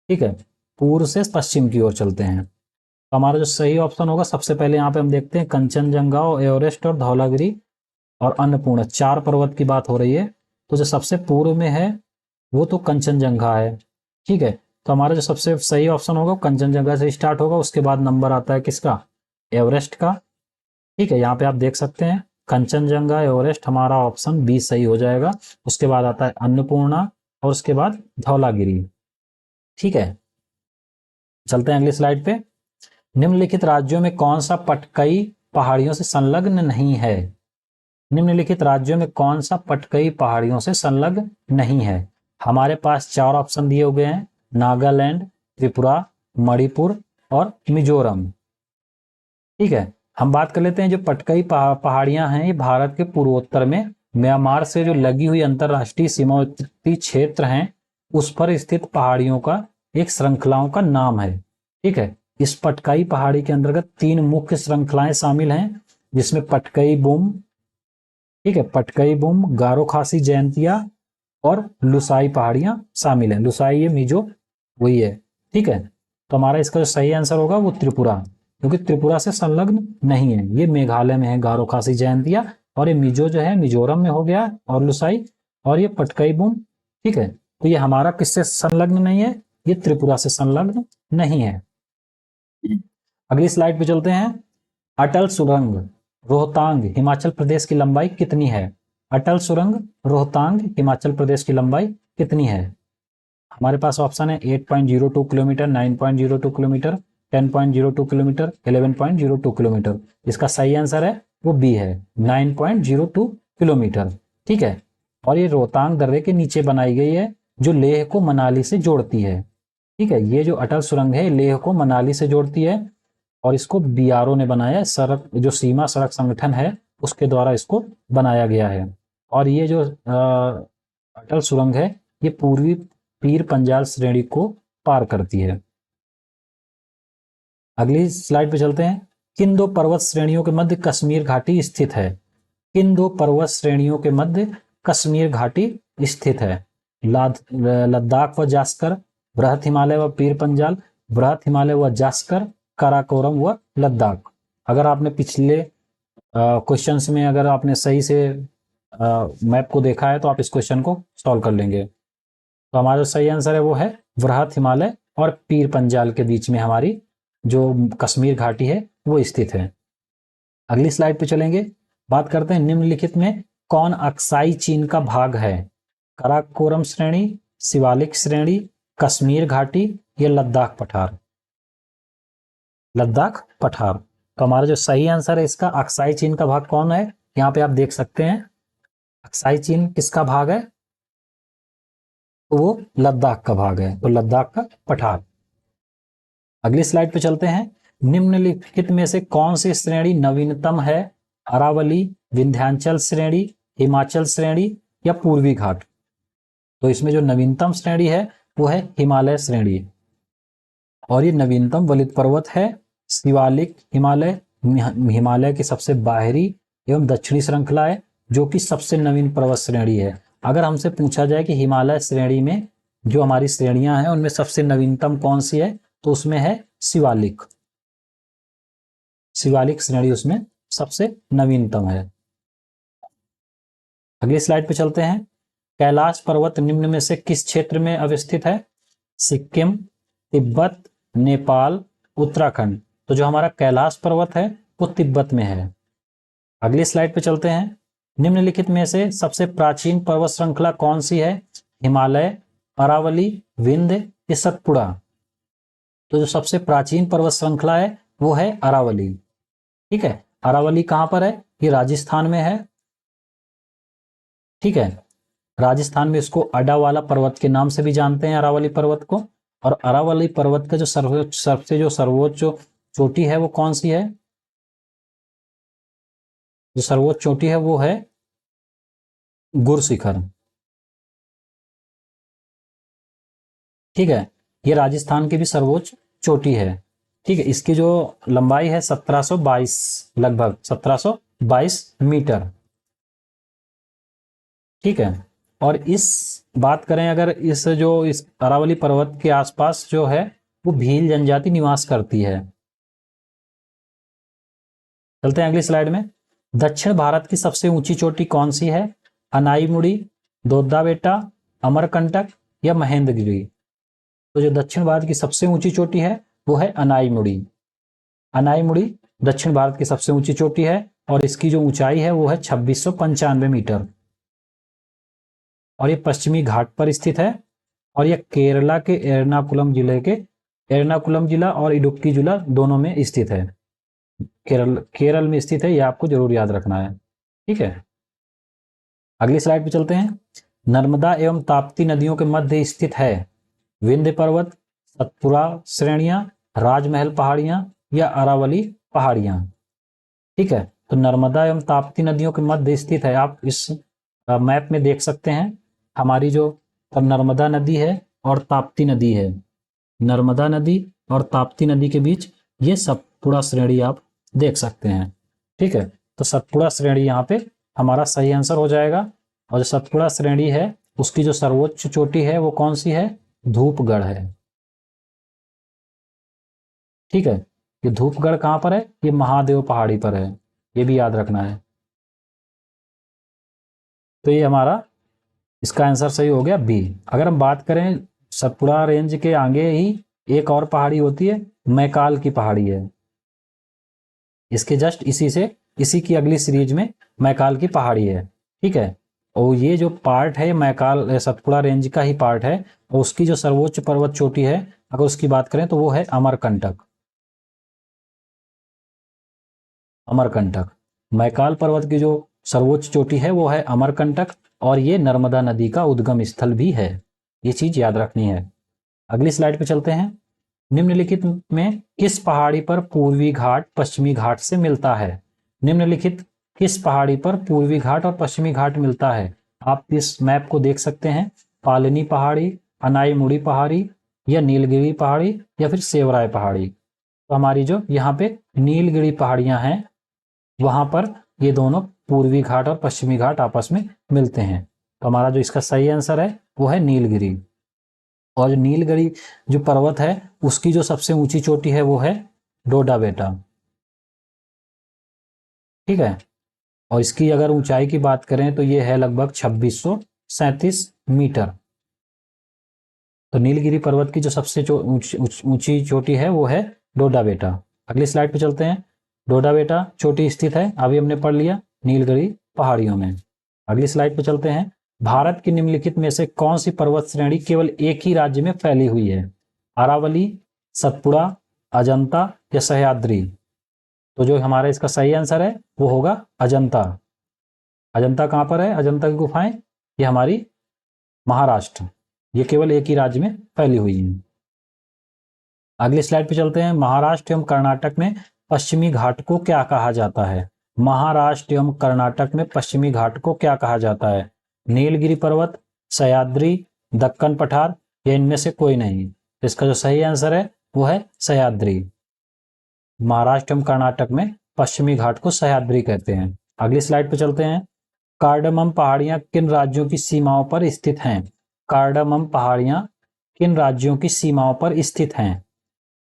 ठीक है, पूर्व से पश्चिम की ओर चलते हैं, तो हमारा जो सही ऑप्शन होगा, सबसे पहले यहाँ पे हम देखते हैं कंचनजंगा, एवरेस्ट और धौलागिरी और अन्नपूर्णा, 4 पर्वत की बात हो रही है। तो जो सबसे पूर्व में है वो तो कंचनजंगा है। ठीक है, तो हमारा जो सबसे सही ऑप्शन होगा कंचनजंगा से स्टार्ट होगा, उसके बाद नंबर आता है किसका? एवरेस्ट का। ठीक है, यहाँ पे आप देख सकते हैं कंचनजंगा, एवरेस्ट, हमारा ऑप्शन बी सही हो जाएगा। उसके बाद आता है अन्नपूर्णा और उसके बाद धौलागिरी। ठीक है, चलते हैं अगली स्लाइड पे। निम्नलिखित राज्यों में कौन सा पटकई पहाड़ियों से संलग्न नहीं है? निम्नलिखित राज्यों में कौन सा पटकई पहाड़ियों से संलग्न नहीं है? हमारे पास 4 ऑप्शन दिए हुए हैं, नागालैंड, त्रिपुरा, मणिपुर और मिजोरम। ठीक है, हम बात कर लेते हैं जो पटकई पहाड़ियां हैं, ये भारत के पूर्वोत्तर में म्यांमार से जो लगी हुई अंतरराष्ट्रीय सीमावर्ती क्षेत्र हैं उस पर स्थित पहाड़ियों का एक श्रृंखलाओं का नाम है। ठीक है, इस पटकाई पहाड़ी के अंतर्गत 3 मुख्य श्रृंखलाएं शामिल हैं, जिसमें पटकई बुम, ठीक है, पटकई बुम, गारो खासी जयंतिया और लुसाई पहाड़ियां शामिल हैं। लुसाई ये मिजो वही है। ठीक है, तो हमारा इसका जो सही आंसर होगा वो त्रिपुरा, क्योंकि त्रिपुरा से संलग्न नहीं है, ये मेघालय में है गारो खासी जयंतिया, और ये मिजो जो है मिजोरम में हो गया, और लुसाई, और ये पटकई बुम। ठीक है, तो ये हमारा किससे संलग्न नहीं है? ये त्रिपुरा से संलग्न नहीं है। अगली स्लाइड पे चलते हैं। अटल सुरंग रोहतांग हिमाचल प्रदेश की लंबाई कितनी है? अटल सुरंग रोहतांग हिमाचल प्रदेश की लंबाई कितनी है? हमारे पास ऑप्शन है 8.02 किलोमीटर, 9.02 किलोमीटर, 10.02 किलोमीटर, 11.02 किलोमीटर। इसका सही आंसर है वो बी है, 9.02 किलोमीटर। ठीक है, और ये रोहतांग दर्रे के नीचे बनाई गई है, जो लेह को मनाली से जोड़ती है। ठीक है, ये जो अटल सुरंग है लेह को मनाली से जोड़ती है, और इसको बीआरओ ने बनाया है, सड़क जो सीमा सड़क संगठन है उसके द्वारा इसको बनाया गया है। और ये जो अटल सुरंग है ये पूर्वी पीर पंजाल श्रेणी को पार करती है। अगली स्लाइड पे चलते हैं। किन 2 पर्वत श्रेणियों के मध्य कश्मीर घाटी स्थित है? किन 2 पर्वत श्रेणियों के मध्य कश्मीर घाटी स्थित है? लद्दाख व जास्कर, बृहत हिमालय व पीर पंजाल, बृहत हिमालय व जास्कर, काराकोरम व लद्दाख। अगर आपने पिछले क्वेश्चंस में अगर आपने सही से मैप को देखा है तो आप इस क्वेश्चन को सॉल्व कर लेंगे। तो हमारा जो सही आंसर है वो है वृहत हिमालय और पीर पंजाल के बीच में हमारी जो कश्मीर घाटी है वो स्थित है। अगली स्लाइड पे चलेंगे। बात करते हैं निम्नलिखित में कौन अक्साई चीन का भाग है? काराकोरम श्रेणी, शिवालिक श्रेणी, कश्मीर घाटी या लद्दाख पठार? लद्दाख पठार। तो हमारा जो सही आंसर है इसका अक्साई चीन का भाग कौन है? यहाँ पे आप देख सकते हैं अक्साई चीन किसका भाग है? तो वो लद्दाख का भाग है, तो लद्दाख का पठार। अगली स्लाइड पे चलते हैं। निम्नलिखित में से कौन सी श्रेणी नवीनतम है? अरावली, विंध्याचल श्रेणी, हिमाचल श्रेणी या पूर्वी घाट? तो इसमें जो नवीनतम श्रेणी है वो है हिमालय श्रेणी, और ये नवीनतम वलित पर्वत है। शिवालिक हिमालय हिमालय की सबसे बाहरी एवं दक्षिणी श्रृंखला है, जो कि सबसे नवीन पर्वत श्रेणी है। अगर हमसे पूछा जाए कि हिमालय श्रेणी में जो हमारी श्रेणियां हैं उनमें सबसे नवीनतम कौन सी है, तो उसमें है शिवालिक। शिवालिक श्रेणी उसमें सबसे नवीनतम है। अगली स्लाइड पे चलते हैं। कैलाश पर्वत निम्न में से किस क्षेत्र में अवस्थित है? सिक्किम, तिब्बत, नेपाल, उत्तराखंड। तो जो हमारा कैलाश पर्वत है वो तिब्बत में है। अगली स्लाइड पे चलते हैं। निम्नलिखित में से सबसे प्राचीन पर्वत श्रृंखला कौन सी है? हिमालय, अरावली, विंध्य या सतपुड़ा? तो जो सबसे प्राचीन पर्वत श्रृंखला है वो है अरावली। ठीक है, अरावली कहां पर है? ये राजस्थान में है। ठीक है, राजस्थान में इसको अडावाला पर्वत के नाम से भी जानते हैं, अरावली पर्वत को। और अरावली पर्वत का जो सर्वोच्च चोटी है वो कौन सी है? जो सर्वोच्च चोटी है वो है गुरशिखर। ठीक है, ये राजस्थान की भी सर्वोच्च चोटी है। ठीक है, इसकी जो लंबाई है 1722, लगभग 1722 मीटर। ठीक है, और इस बात करें अगर इस अरावली पर्वत के आसपास जो है वो भील जनजाति निवास करती है। चलते हैं अगली स्लाइड में। दक्षिण भारत की सबसे ऊंची चोटी कौन सी है? अनाईमुड़ी, दोद्दा बेटा, अमरकंटक या महेंद्रगिरी? तो जो दक्षिण भारत की सबसे ऊंची चोटी है वो है अनाईमुड़ी। अनाईमुड़ी दक्षिण भारत की सबसे ऊंची चोटी है और इसकी जो ऊंचाई है वो है 2695 मीटर, और ये पश्चिमी घाट पर स्थित है। और यह केरला के एर्नाकुलम जिला और इडुक्की जिला दोनों में स्थित है। केरल में स्थित है, ये आपको जरूर याद रखना है। ठीक है, अगली स्लाइड पे चलते हैं। नर्मदा एवं ताप्ती नदियों के मध्य स्थित है विंध्य पर्वत, सतपुड़ा श्रेणियां, राजमहल पहाड़ियां या अरावली पहाड़ियां? ठीक है, तो नर्मदा एवं ताप्ती नदियों के मध्य स्थित है। आप इस मैप में देख सकते हैं हमारी जो नर्मदा नदी है और ताप्ती नदी है। नर्मदा नदी और ताप्ती नदी के बीच ये सतपुड़ा श्रेणी आप देख सकते हैं। ठीक है, तो सतपुड़ा श्रेणी यहाँ पे हमारा सही आंसर हो जाएगा। और जो सतपुड़ा श्रेणी है उसकी जो सर्वोच्च चोटी है वो कौन सी है? धूपगढ़ है। ठीक है, ये धूपगढ़ कहां पर है? ये महादेव पहाड़ी पर है, ये भी याद रखना है। तो ये हमारा इसका आंसर सही हो गया बी। अगर हम बात करें सतपुड़ा रेंज के आगे ही एक और पहाड़ी होती है, मैकाल की पहाड़ी है। इसके जस्ट इसी की अगली सीरीज में मैकाल की पहाड़ी है। ठीक है, और ये जो पार्ट है मैकाल सतपुड़ा रेंज का ही पार्ट है, और उसकी जो सर्वोच्च पर्वत चोटी है अगर उसकी बात करें तो वो है अमरकंटक। अमरकंटक, मैकाल पर्वत की जो सर्वोच्च चोटी है वो है अमरकंटक, और ये नर्मदा नदी का उद्गम स्थल भी है। ये चीज याद रखनी है। अगली स्लाइड पे चलते हैं। निम्नलिखित में किस पहाड़ी पर पूर्वी घाट पश्चिमी घाट से मिलता है? निम्नलिखित किस पहाड़ी पर पूर्वी घाट और पश्चिमी घाट मिलता है? आप इस मैप को देख सकते हैं। पालनी पहाड़ी, अनाईमुड़ी पहाड़ी या नीलगिरी पहाड़ी या फिर सेवराय पहाड़ी? तो हमारी जो यहाँ पे नीलगिरी पहाड़ियां हैं वहां पर ये दोनों पूर्वी घाट और पश्चिमी घाट आपस में मिलते हैं। तो हमारा जो इसका सही आंसर है वो है नीलगिरी। और जो नीलगिरी जो पर्वत है उसकी जो सबसे ऊंची चोटी है वो है डोडा बेटा। ठीक है। और इसकी अगर ऊंचाई की बात करें तो ये है लगभग 2637 मीटर। तो नीलगिरी पर्वत की जो सबसे ऊंची चोटी है वो है डोडा बेटा। अगली स्लाइड पे चलते हैं। डोडा बेटा चोटी स्थित है, अभी हमने पढ़ लिया, नीलगिरी पहाड़ियों में। अगली स्लाइड पे चलते हैं। भारत की निम्नलिखित में से कौन सी पर्वत श्रेणी केवल एक ही राज्य में फैली हुई है? अरावली, सतपुड़ा, अजंता या सह्याद्री? तो जो हमारा इसका सही आंसर है वो होगा अजंता। अजंता कहां पर है? अजंता की गुफाएं ये हमारी महाराष्ट्र, ये केवल एक ही राज्य में फैली हुई है। अगली स्लाइड पे चलते हैं। महाराष्ट्र एवं कर्नाटक में पश्चिमी घाट को क्या कहा जाता है? महाराष्ट्र एवं कर्नाटक में पश्चिमी घाट को क्या कहा जाता है? नीलगिरी पर्वत, सह्याद्री, दक्कन पठार या इनमें से कोई नहीं? तो इसका जो सही आंसर है वो है सह्याद्री। महाराष्ट्र एवं कर्नाटक में पश्चिमी घाट को सह्याद्री कहते हैं। अगली स्लाइड पे चलते हैं। कार्डमम पहाड़ियां किन राज्यों की सीमाओं पर स्थित हैं? कार्डमम पहाड़ियां किन राज्यों की सीमाओं पर स्थित हैं?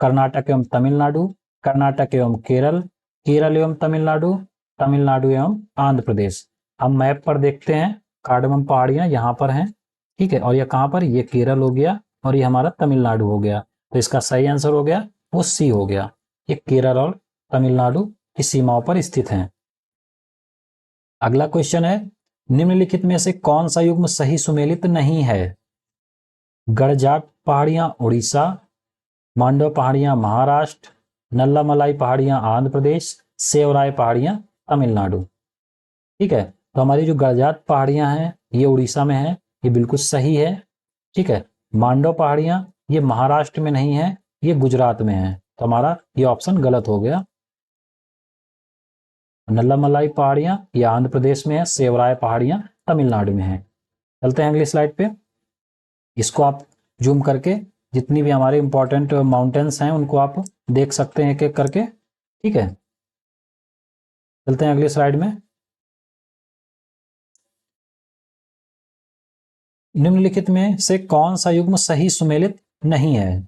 कर्नाटक एवं तमिलनाडु, कर्नाटक एवं केरल, केरल एवं तमिलनाडु, तमिलनाडु एवं आंध्र प्रदेश। हम मैप पर देखते हैं, कार्डमम पहाड़ियां यहाँ पर हैं, ठीक है। और ये कहाँ पर? ये केरल हो गया और ये हमारा तमिलनाडु हो गया। तो इसका सही आंसर हो गया वो सी हो गया। ये केरल और तमिलनाडु की सीमाओं पर स्थित हैं। अगला क्वेश्चन है, निम्नलिखित में से कौन सा युग्म सही सुमेलित नहीं है? गड़जाट पहाड़ियां उड़ीसा, मांडव पहाड़ियां महाराष्ट्र, नल्लामलाई पहाड़ियां आंध्र प्रदेश, सेवराय पहाड़ियां तमिलनाडु। ठीक है, तो हमारी जो गड़जात पहाड़ियां हैं ये उड़ीसा में है, ये बिल्कुल सही है। ठीक है, मांडव पहाड़ियां ये महाराष्ट्र में नहीं है, ये गुजरात में है, तो हमारा ये ऑप्शन गलत हो गया। नल्लामलाई पहाड़ियां ये आंध्र प्रदेश में है, सेवराय पहाड़ियां तमिलनाडु में है। चलते हैं अगली स्लाइड पे। इसको आप जूम करके जितनी भी हमारे इंपॉर्टेंट माउंटेन्स हैं उनको आप देख सकते हैं एक एक करके। ठीक है, चलते हैं अगली स्लाइड में। निम्नलिखित में से कौन सा युग्म सही सुमेलित नहीं है?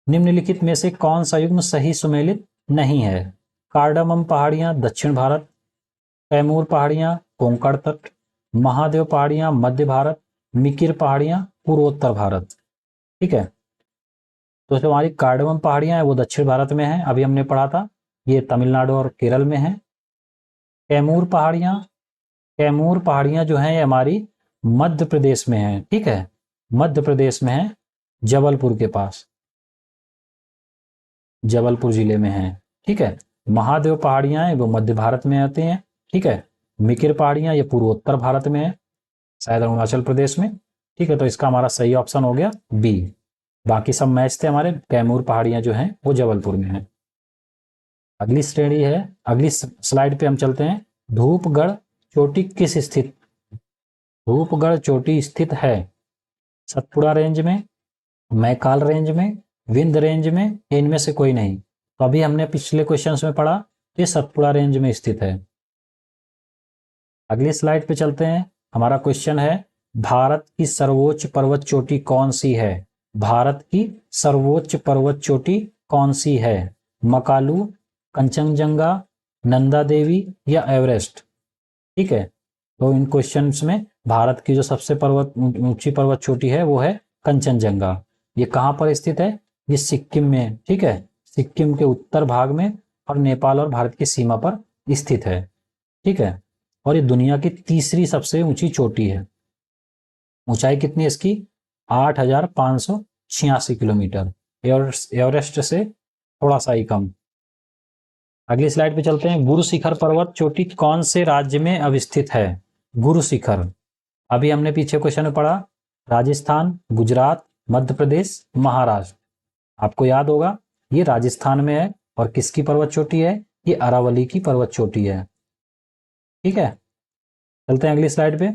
निम्नलिखित में से कौन सा युग्म सही सुमेलित नहीं है? कार्डमम पहाड़ियां दक्षिण भारत, कैमूर पहाड़ियां कोंकण तट, महादेव पहाड़ियां मध्य भारत, मिकिर पहाड़ियां पूर्वोत्तर भारत। ठीक है, तो जो हमारी कार्डमम पहाड़ियां हैं वो दक्षिण भारत में है, अभी हमने पढ़ा था, ये तमिलनाडु और केरल में है। कैमूर पहाड़ियां जो हैं ये हमारी मध्य प्रदेश में है। ठीक है, मध्य प्रदेश में है, जबलपुर के पास, जबलपुर जिले में है। ठीक है, महादेव पहाड़ियां हैं वो मध्य भारत में आती हैं। ठीक है, मिकिर पहाड़ियां ये पूर्वोत्तर भारत में है, शायद अरुणाचल प्रदेश में। ठीक है, तो इसका हमारा सही ऑप्शन हो गया बी। बाकी सब मैच थे हमारे। कैमूर पहाड़ियां जो हैं वो जबलपुर में है। अगली श्रेणी है, अगली स्लाइड पे हम चलते हैं। धूपगढ़ चोटी किस स्थित धूपगढ़ चोटी स्थित है? सतपुड़ा रेंज में, मैकाल रेंज में, विंध्य रेंज में, इनमें से कोई नहीं? तो अभी हमने पिछले क्वेश्चंस में पढ़ा, ये सतपुड़ा रेंज में स्थित है। अगली स्लाइड पे चलते हैं। हमारा क्वेश्चन है, भारत की सर्वोच्च पर्वत चोटी कौन सी है? भारत की सर्वोच्च पर्वत चोटी कौन सी है? मकालू, कंचनजंगा, नंदा देवी या एवरेस्ट? ठीक है, तो इन क्वेश्चंस में भारत की जो सबसे ऊंची पर्वत चोटी है वो है कंचनजंगा। ये कहाँ पर स्थित है? ये सिक्किम में। ठीक है, सिक्किम के उत्तर भाग में और नेपाल और भारत की सीमा पर स्थित है। ठीक है, और ये दुनिया की तीसरी सबसे ऊंची चोटी है। ऊंचाई कितनी है इसकी? 8,586 किलोमीटर, एवरेस्ट से थोड़ा सा ही कम। अगली स्लाइड पे चलते हैं। गुरु शिखर पर्वत चोटी कौन से राज्य में अवस्थित है? गुरु शिखर, अभी हमने पीछे क्वेश्चन में पढ़ा, राजस्थान, गुजरात, मध्य प्रदेश, महाराष्ट्र। आपको याद होगा ये राजस्थान में है, और किसकी पर्वत चोटी है? ये अरावली की पर्वत चोटी है। ठीक है, चलते हैं अगली स्लाइड पे।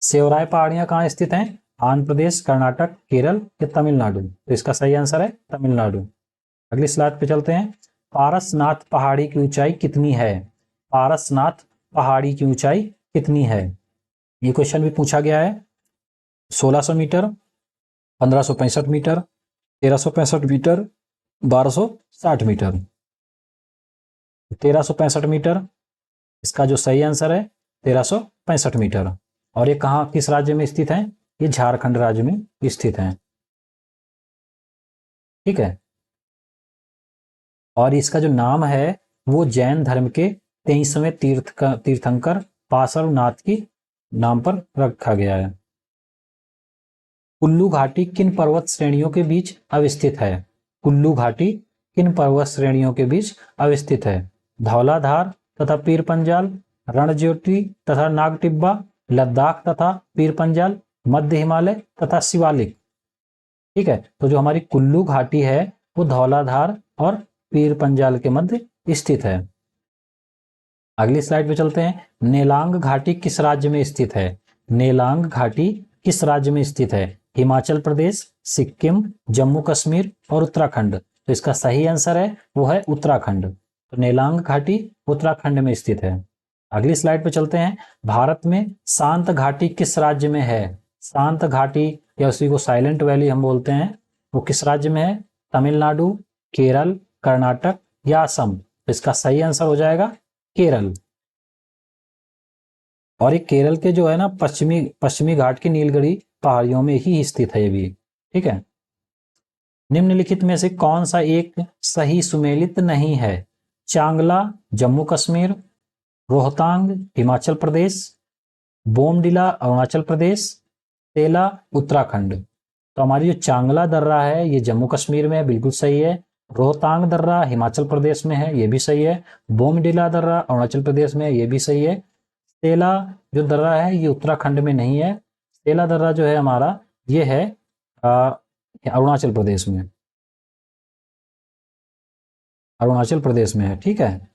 सेवराय पहाड़ियां कहाँ स्थित हैं? आंध्र प्रदेश, कर्नाटक, केरल या तमिलनाडु? तो इसका सही आंसर है तमिलनाडु। अगली स्लाइड पे चलते हैं। पारसनाथ पहाड़ी की ऊंचाई कितनी है? पारसनाथ पहाड़ी की ऊंचाई कितनी है? ये क्वेश्चन भी पूछा गया है। 1600 metre, 1565 metre, 1365 metre, 1260 metre. 1365 metre इसका जो सही आंसर है, 1365 मीटर। और ये कहाँ, किस राज्य में स्थित है? ये झारखंड राज्य में स्थित है। ठीक है। और इसका जो नाम है वो जैन धर्म के 23वें तीर्थंकर पार्श्वनाथ की नाम पर रखा गया है। कुल्लू घाटी किन पर्वत श्रेणियों के बीच अवस्थित है? कुल्लू घाटी किन पर्वत श्रेणियों के बीच अवस्थित है? धौलाधार तथा पीर पंजाल, रणज्योति तथा नागटिब्बा, लद्दाख तथा पीर पंजाल, मध्य हिमालय तथा शिवालिक। ठीक है, तो जो हमारी कुल्लू घाटी है वो धौलाधार और पीर पंजाल के मध्य स्थित है। अगली स्लाइड पे चलते हैं। नेलांग घाटी किस राज्य में स्थित है? नेलांग घाटी किस राज्य में स्थित है? हिमाचल प्रदेश, सिक्किम, जम्मू कश्मीर और उत्तराखंड। तो इसका सही आंसर है वो है उत्तराखंड। तो नेलांग घाटी उत्तराखंड में स्थित है। अगली स्लाइड पे चलते हैं। भारत में शांत घाटी किस राज्य में है? शांत घाटी या उसी को साइलेंट वैली हम बोलते हैं, वो किस राज्य में है? तमिलनाडु, केरल, कर्नाटक या असम। तो इसका सही आंसर हो जाएगा केरल। और ये केरल के जो है ना पश्चिमी घाट की नीलगिरी पहाड़ियों में ही स्थित है ये भी। ठीक है। निम्नलिखित में से कौन सा एक सही सुमेलित नहीं है? चांगला जम्मू कश्मीर, रोहतांग हिमाचल प्रदेश, बोमडिला अरुणाचल प्रदेश, तेला उत्तराखंड। तो हमारी जो चांगला दर्रा है ये जम्मू कश्मीर में है, बिल्कुल सही है। रोहतांग दर्रा हिमाचल प्रदेश में है, ये भी सही है। बोमडिला दर्रा अरुणाचल प्रदेश में है, ये भी सही है। तेला जो दर्रा है ये उत्तराखंड में नहीं है। तेला दर्रा जो है हमारा ये है अरुणाचल प्रदेश में, अरुणाचल प्रदेश में है। ठीक है,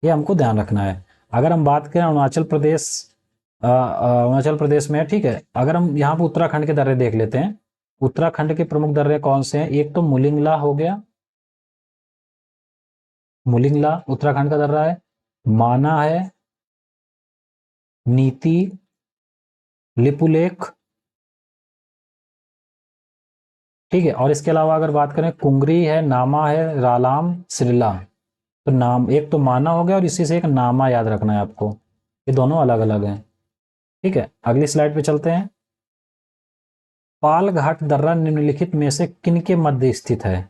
ये हमको ध्यान रखना है। अगर हम बात करें अरुणाचल प्रदेश में है। ठीक है, अगर हम यहाँ पर उत्तराखंड के दर्रे देख लेते हैं, उत्तराखंड के प्रमुख दर्रे कौन से हैं? एक तो मुलिंगला हो गया, मुलिंगला उत्तराखंड का दर्रा है। माना है, नीति, लिपुलेख। ठीक है, और इसके अलावा अगर बात करें कुंगरी है, नामा है, रालाम, सिरला। तो नाम एक तो माना हो गया और इसी से एक नामा याद रखना है आपको, ये दोनों अलग अलग हैं। ठीक है, अगली स्लाइड पे चलते हैं। पालघाट दर्रा निम्नलिखित में से किनके मध्य स्थित है?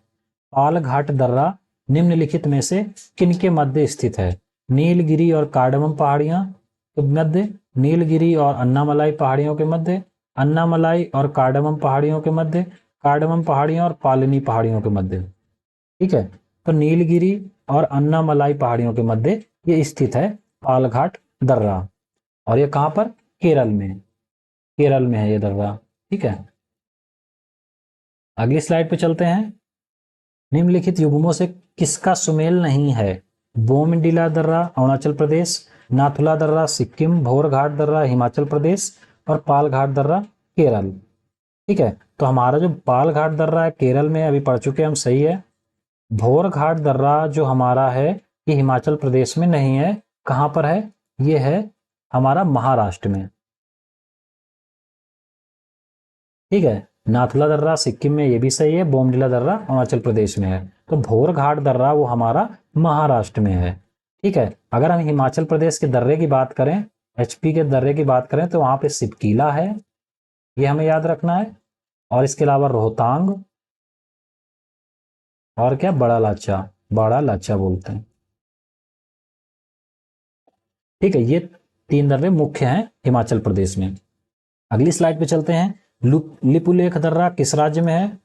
पालघाट दर्रा निम्नलिखित में से किनके मध्य स्थित है? नीलगिरी और कार्डमम पहाड़ियां के मध्य, नीलगिरी और अन्नामलाई पहाड़ियों के मध्य, अन्नामलाई और कार्डमम पहाड़ियों के मध्य, कार्डमम पहाड़ियों और पालनी पहाड़ियों के मध्य। ठीक है, तो नीलगिरी और अन्नामलाई पहाड़ियों के मध्य ये स्थित है पालघाट दर्रा। और ये कहां पर? केरल में, केरल में है ये दर्रा। ठीक है, अगली स्लाइड पे चलते हैं। निम्नलिखित युग्मों से किसका सुमेल नहीं है? बोमडिला दर्रा अरुणाचल प्रदेश, नाथुला दर्रा सिक्किम, भोरघाट दर्रा हिमाचल प्रदेश और पालघाट दर्रा केरल। ठीक है, तो हमारा जो पालघाट दर्रा है केरल में, अभी पढ़ चुके हम, सही है। भोरघाट दर्रा जो हमारा है ये हिमाचल प्रदेश में नहीं है। कहां पर है? ये है हमारा महाराष्ट्र में। ठीक है, नाथुला दर्रा सिक्किम में, ये भी सही है। बोमडिला दर्रा अरुणाचल प्रदेश में है। तो भोरघाट दर्रा वो हमारा महाराष्ट्र में है। ठीक है, अगर हम हिमाचल प्रदेश के दर्रे की बात करें, एचपी के दर्रे की बात करें, तो वहां पे सिपकीला है, ये हमें याद रखना है। और इसके अलावा रोहतांग और क्या, बड़ा लाचा बोलते हैं। ठीक है, ये 3 दर्रे मुख्य हैं हिमाचल प्रदेश में। अगली स्लाइड पे चलते हैं। लिपुलेख दर्रा किस राज्य में है?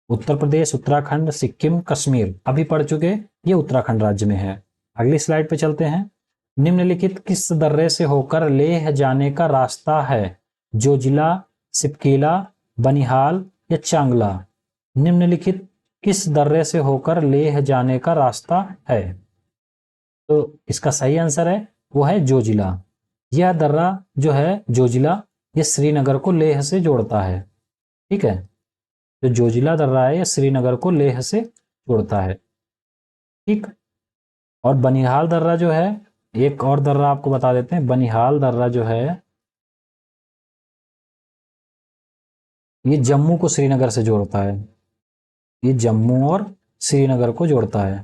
उत्तर प्रदेश, उत्तराखंड, सिक्किम, कश्मीर। अभी पढ़ चुके, ये उत्तराखंड राज्य में है। अगली स्लाइड पे चलते हैं। निम्नलिखित किस दर्रे से होकर लेह जाने का रास्ता है? जोजिला, सिपकीला, बनिहाल या चांगला। निम्नलिखित किस दर्रे से होकर लेह जाने का रास्ता है? तो इसका सही आंसर है वो है जोजिला। यह दर्रा जो है जोजिला, ये श्रीनगर को लेह से जोड़ता है। ठीक है, जो जोजिला दर्रा है ये श्रीनगर को लेह से जोड़ता है। ठीक, और बनिहाल दर्रा जो है, एक और दर्रा आपको बता देते हैं। बनिहाल दर्रा जो है ये जम्मू को श्रीनगर से जोड़ता है, ये जम्मू और श्रीनगर को जोड़ता है।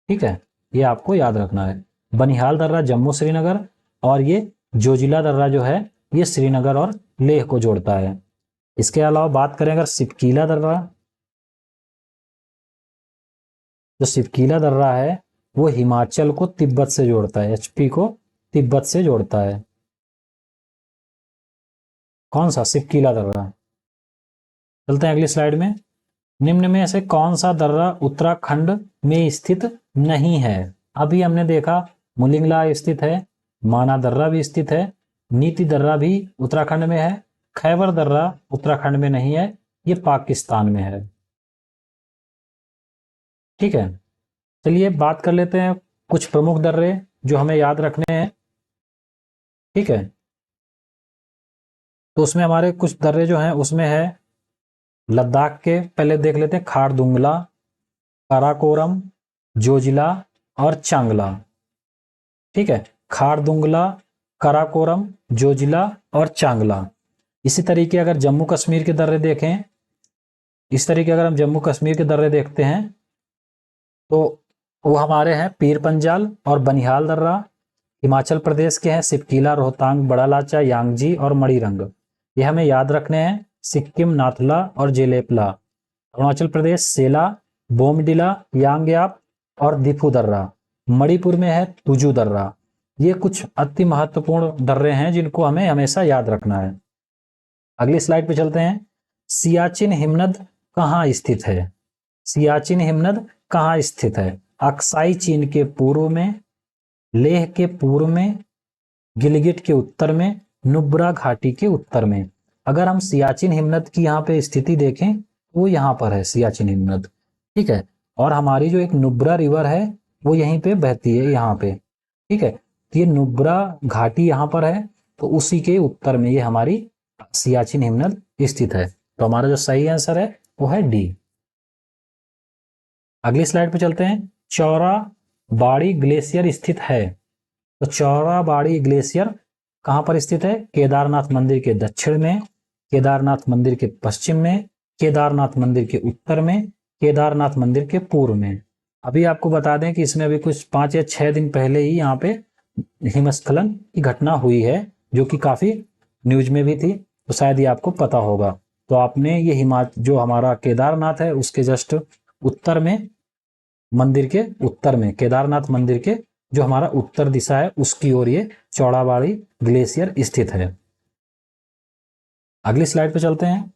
ठीक है, ये आपको याद रखना है। बनिहाल दर्रा जम्मू श्रीनगर, और ये जोजिला दर्रा जो है ये श्रीनगर और लेह को जोड़ता है। इसके अलावा बात करें अगर सिपकीला दर्रा, जो सिपकीला दर्रा है वो हिमाचल को तिब्बत से जोड़ता है, एचपी को तिब्बत से जोड़ता है। कौन सा? सिपकीला दर्रा। चलते हैं अगली स्लाइड में। निम्न में से कौन सा दर्रा उत्तराखंड में स्थित नहीं है? अभी हमने देखा मुलिंगला स्थित है, माना दर्रा भी स्थित है, नीति दर्रा भी उत्तराखंड में है, खैबर दर्रा उत्तराखंड में नहीं है, ये पाकिस्तान में है। ठीक है, चलिए बात कर लेते हैं कुछ प्रमुख दर्रे जो हमें याद रखने हैं। ठीक है, तो उसमें हमारे कुछ दर्रे जो हैं उसमें है लद्दाख के, पहले देख लेते हैं, खारदुंगला, काराकोरम, जोजिला और चांगला। ठीक है, खारदुंगला, काराकोरम, जोजिला और चांगला। इसी तरीके अगर जम्मू कश्मीर के दर्रे देखें, इस तरीके अगर हम जम्मू कश्मीर के दर्रे देखते हैं तो वो हमारे हैं पीर पंजाल और बनिहाल दर्रा। हिमाचल प्रदेश के हैं सिपकीला, रोहतांग, बड़ा लाचा, यांगजी और मणिरंग। ये हमें याद रखने हैं। सिक्किम नाथुला और जेलेपला। अरुणाचल प्रदेश सेला, बोमडिला, यांगयाप और दिफू दर्रा। मणिपुर में है तुजू दर्रा। ये कुछ अति महत्वपूर्ण दर्रे हैं जिनको हमें हमेशा याद रखना है। अगली स्लाइड पे चलते हैं। सियाचिन हिमनद कहाँ स्थित है? सियाचिन हिमनद कहाँ स्थित है? अक्साई चीन के पूर्व में, लेह के पूर्व में, गिलगिट के उत्तर में, नुब्रा घाटी के उत्तर में। अगर हम सियाचिन हिमनद की यहाँ पे स्थिति देखें वो यहाँ पर है सियाचिन हिमनद। ठीक है, और हमारी जो एक नुब्रा रिवर है वो यहीं पे बहती है यहाँ पे। ठीक है, तो ये नुब्रा घाटी यहाँ पर है, तो उसी के उत्तर में ये हमारी सियाचिन हिमनद स्थित है। तो हमारा जो सही आंसर है वो है डी। अगली स्लाइड पे चलते हैं। चौराबाड़ी ग्लेशियर स्थित है। तो चौराबाड़ी ग्लेशियर कहां पर स्थित है? केदारनाथ मंदिर के दक्षिण में, केदारनाथ मंदिर के पश्चिम में, केदारनाथ मंदिर के उत्तर में, केदारनाथ मंदिर के पूर्व में। अभी आपको बता दें कि इसमें अभी कुछ 5 या 6 दिन पहले ही यहाँ पे हिमस्खलन की घटना हुई है जो कि काफी न्यूज में भी थी, तो शायद ये आपको पता होगा। तो आपने ये जो हमारा केदारनाथ है उसके जस्ट उत्तर में, मंदिर के उत्तर में, केदारनाथ मंदिर के जो हमारा उत्तर दिशा है उसकी ओर ये चौड़ाबाड़ी ग्लेशियर स्थित है। अगली स्लाइड पे चलते हैं।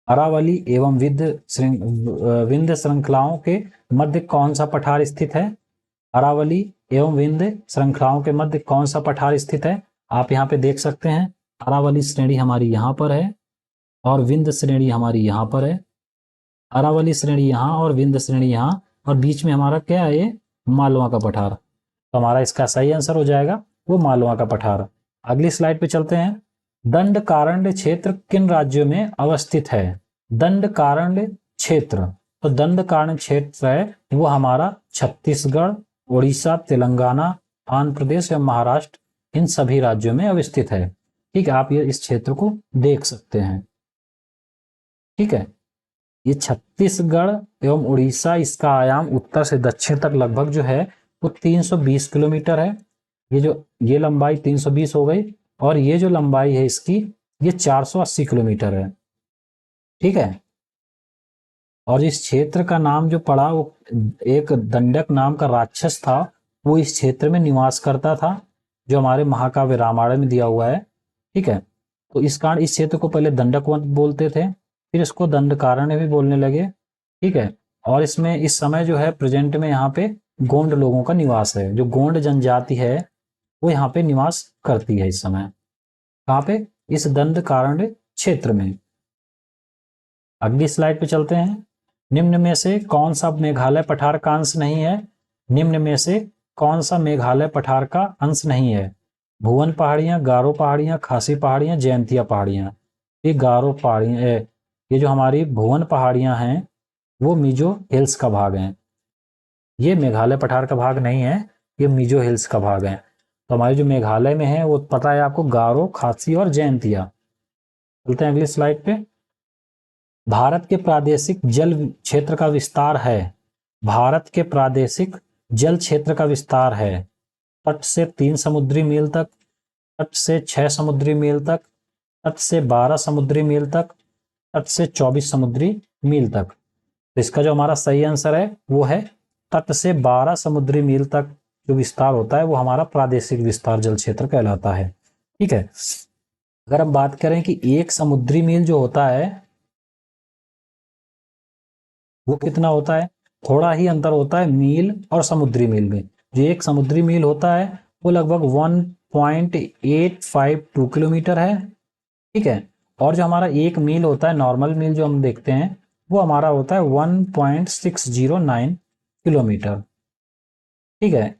अरावली एवं विंध्य श्रृंखलाओं के मध्य कौन सा पठार स्थित है? अरावली एवं विंध्य श्रृंखलाओं के मध्य कौन सा पठार स्थित है? आप यहाँ पे देख सकते हैं अरावली श्रेणी हमारी यहाँ पर है और विंध्य श्रेणी हमारी यहाँ पर है। अरावली श्रेणी यहाँ और विंध्य श्रेणी यहाँ, और बीच में हमारा क्या है? ये मालवा का पठार। तो हमारा इसका सही आंसर हो जाएगा वो मालवा का पठार। अगली स्लाइड पे चलते हैं। दंडकारण्य क्षेत्र किन राज्यों में अवस्थित है? दंडकारण्य क्षेत्र, तो दंडकारण्य क्षेत्र है वो हमारा छत्तीसगढ़, उड़ीसा, तेलंगाना, आंध्र प्रदेश या महाराष्ट्र, इन सभी राज्यों में अवस्थित है। ठीक है, आप ये इस क्षेत्र को देख सकते हैं। ठीक है, ये छत्तीसगढ़ एवं उड़ीसा, इसका आयाम उत्तर से दक्षिण तक लगभग जो है वो 320 किलोमीटर है। ये लंबाई 320 हो गई, और ये जो लंबाई है इसकी ये 480 किलोमीटर है। ठीक है, और इस क्षेत्र का नाम जो पड़ा वो एक दंडक नाम का राक्षस था, वो इस क्षेत्र में निवास करता था, जो हमारे महाकाव्य रामायण में दिया हुआ है। ठीक है, तो इस कारण इस क्षेत्र को पहले दंडक वन बोलते थे, फिर इसको दंडकारण्य भी बोलने लगे। ठीक है, और इसमें इस समय जो है प्रेजेंट में यहाँ पे गोंड लोगों का निवास है, जो गोंड जनजाति है वो यहाँ पे निवास करती है इस समय। कहाँ पे? इस दंडकारण्य क्षेत्र में। अगली स्लाइड पे चलते हैं। निम्न में से कौन सा मेघालय पठार का अंश नहीं है? निम्न में से कौन सा मेघालय पठार का अंश नहीं है? भुवन पहाड़ियां, गारो पहाड़ियां, खासी पहाड़ियां, जयंतिया पहाड़ियां। ये गारो पहाड़ियां, ये जो हमारी भुवन पहाड़ियां हैं वो मिजो हिल्स का भाग हैं। ये मेघालय पठार का भाग नहीं है, ये मिजो हिल्स का भाग है। तो हमारे जो मेघालय में है वो पता है आपको, गारो, खासी और जयंतिया। चलते हैं अगली स्लाइड पे। भारत के प्रादेशिक जल क्षेत्र का विस्तार है। भारत के प्रादेशिक जल क्षेत्र का विस्तार है? तट से 3 समुद्री मील तक, तट से 6 समुद्री मील तक, तट से 12 समुद्री मील तक, तट से 24 समुद्री मील तक। तो इसका जो हमारा सही आंसर है वो है तट से 12 समुद्री मील तक जो विस्तार होता है वो हमारा प्रादेशिक विस्तार जल क्षेत्र कहलाता है। ठीक है, अगर हम बात करें कि 1 समुद्री मील जो होता है वो कितना होता है, थोड़ा ही अंतर होता है मील और समुद्री मील में। जो 1 समुद्री मील होता है वो लगभग 1.852 किलोमीटर है। ठीक है, और जो हमारा 1 मील होता है, नॉर्मल मील जो हम देखते हैं, वो हमारा होता है 1.609 किलोमीटर। ठीक है,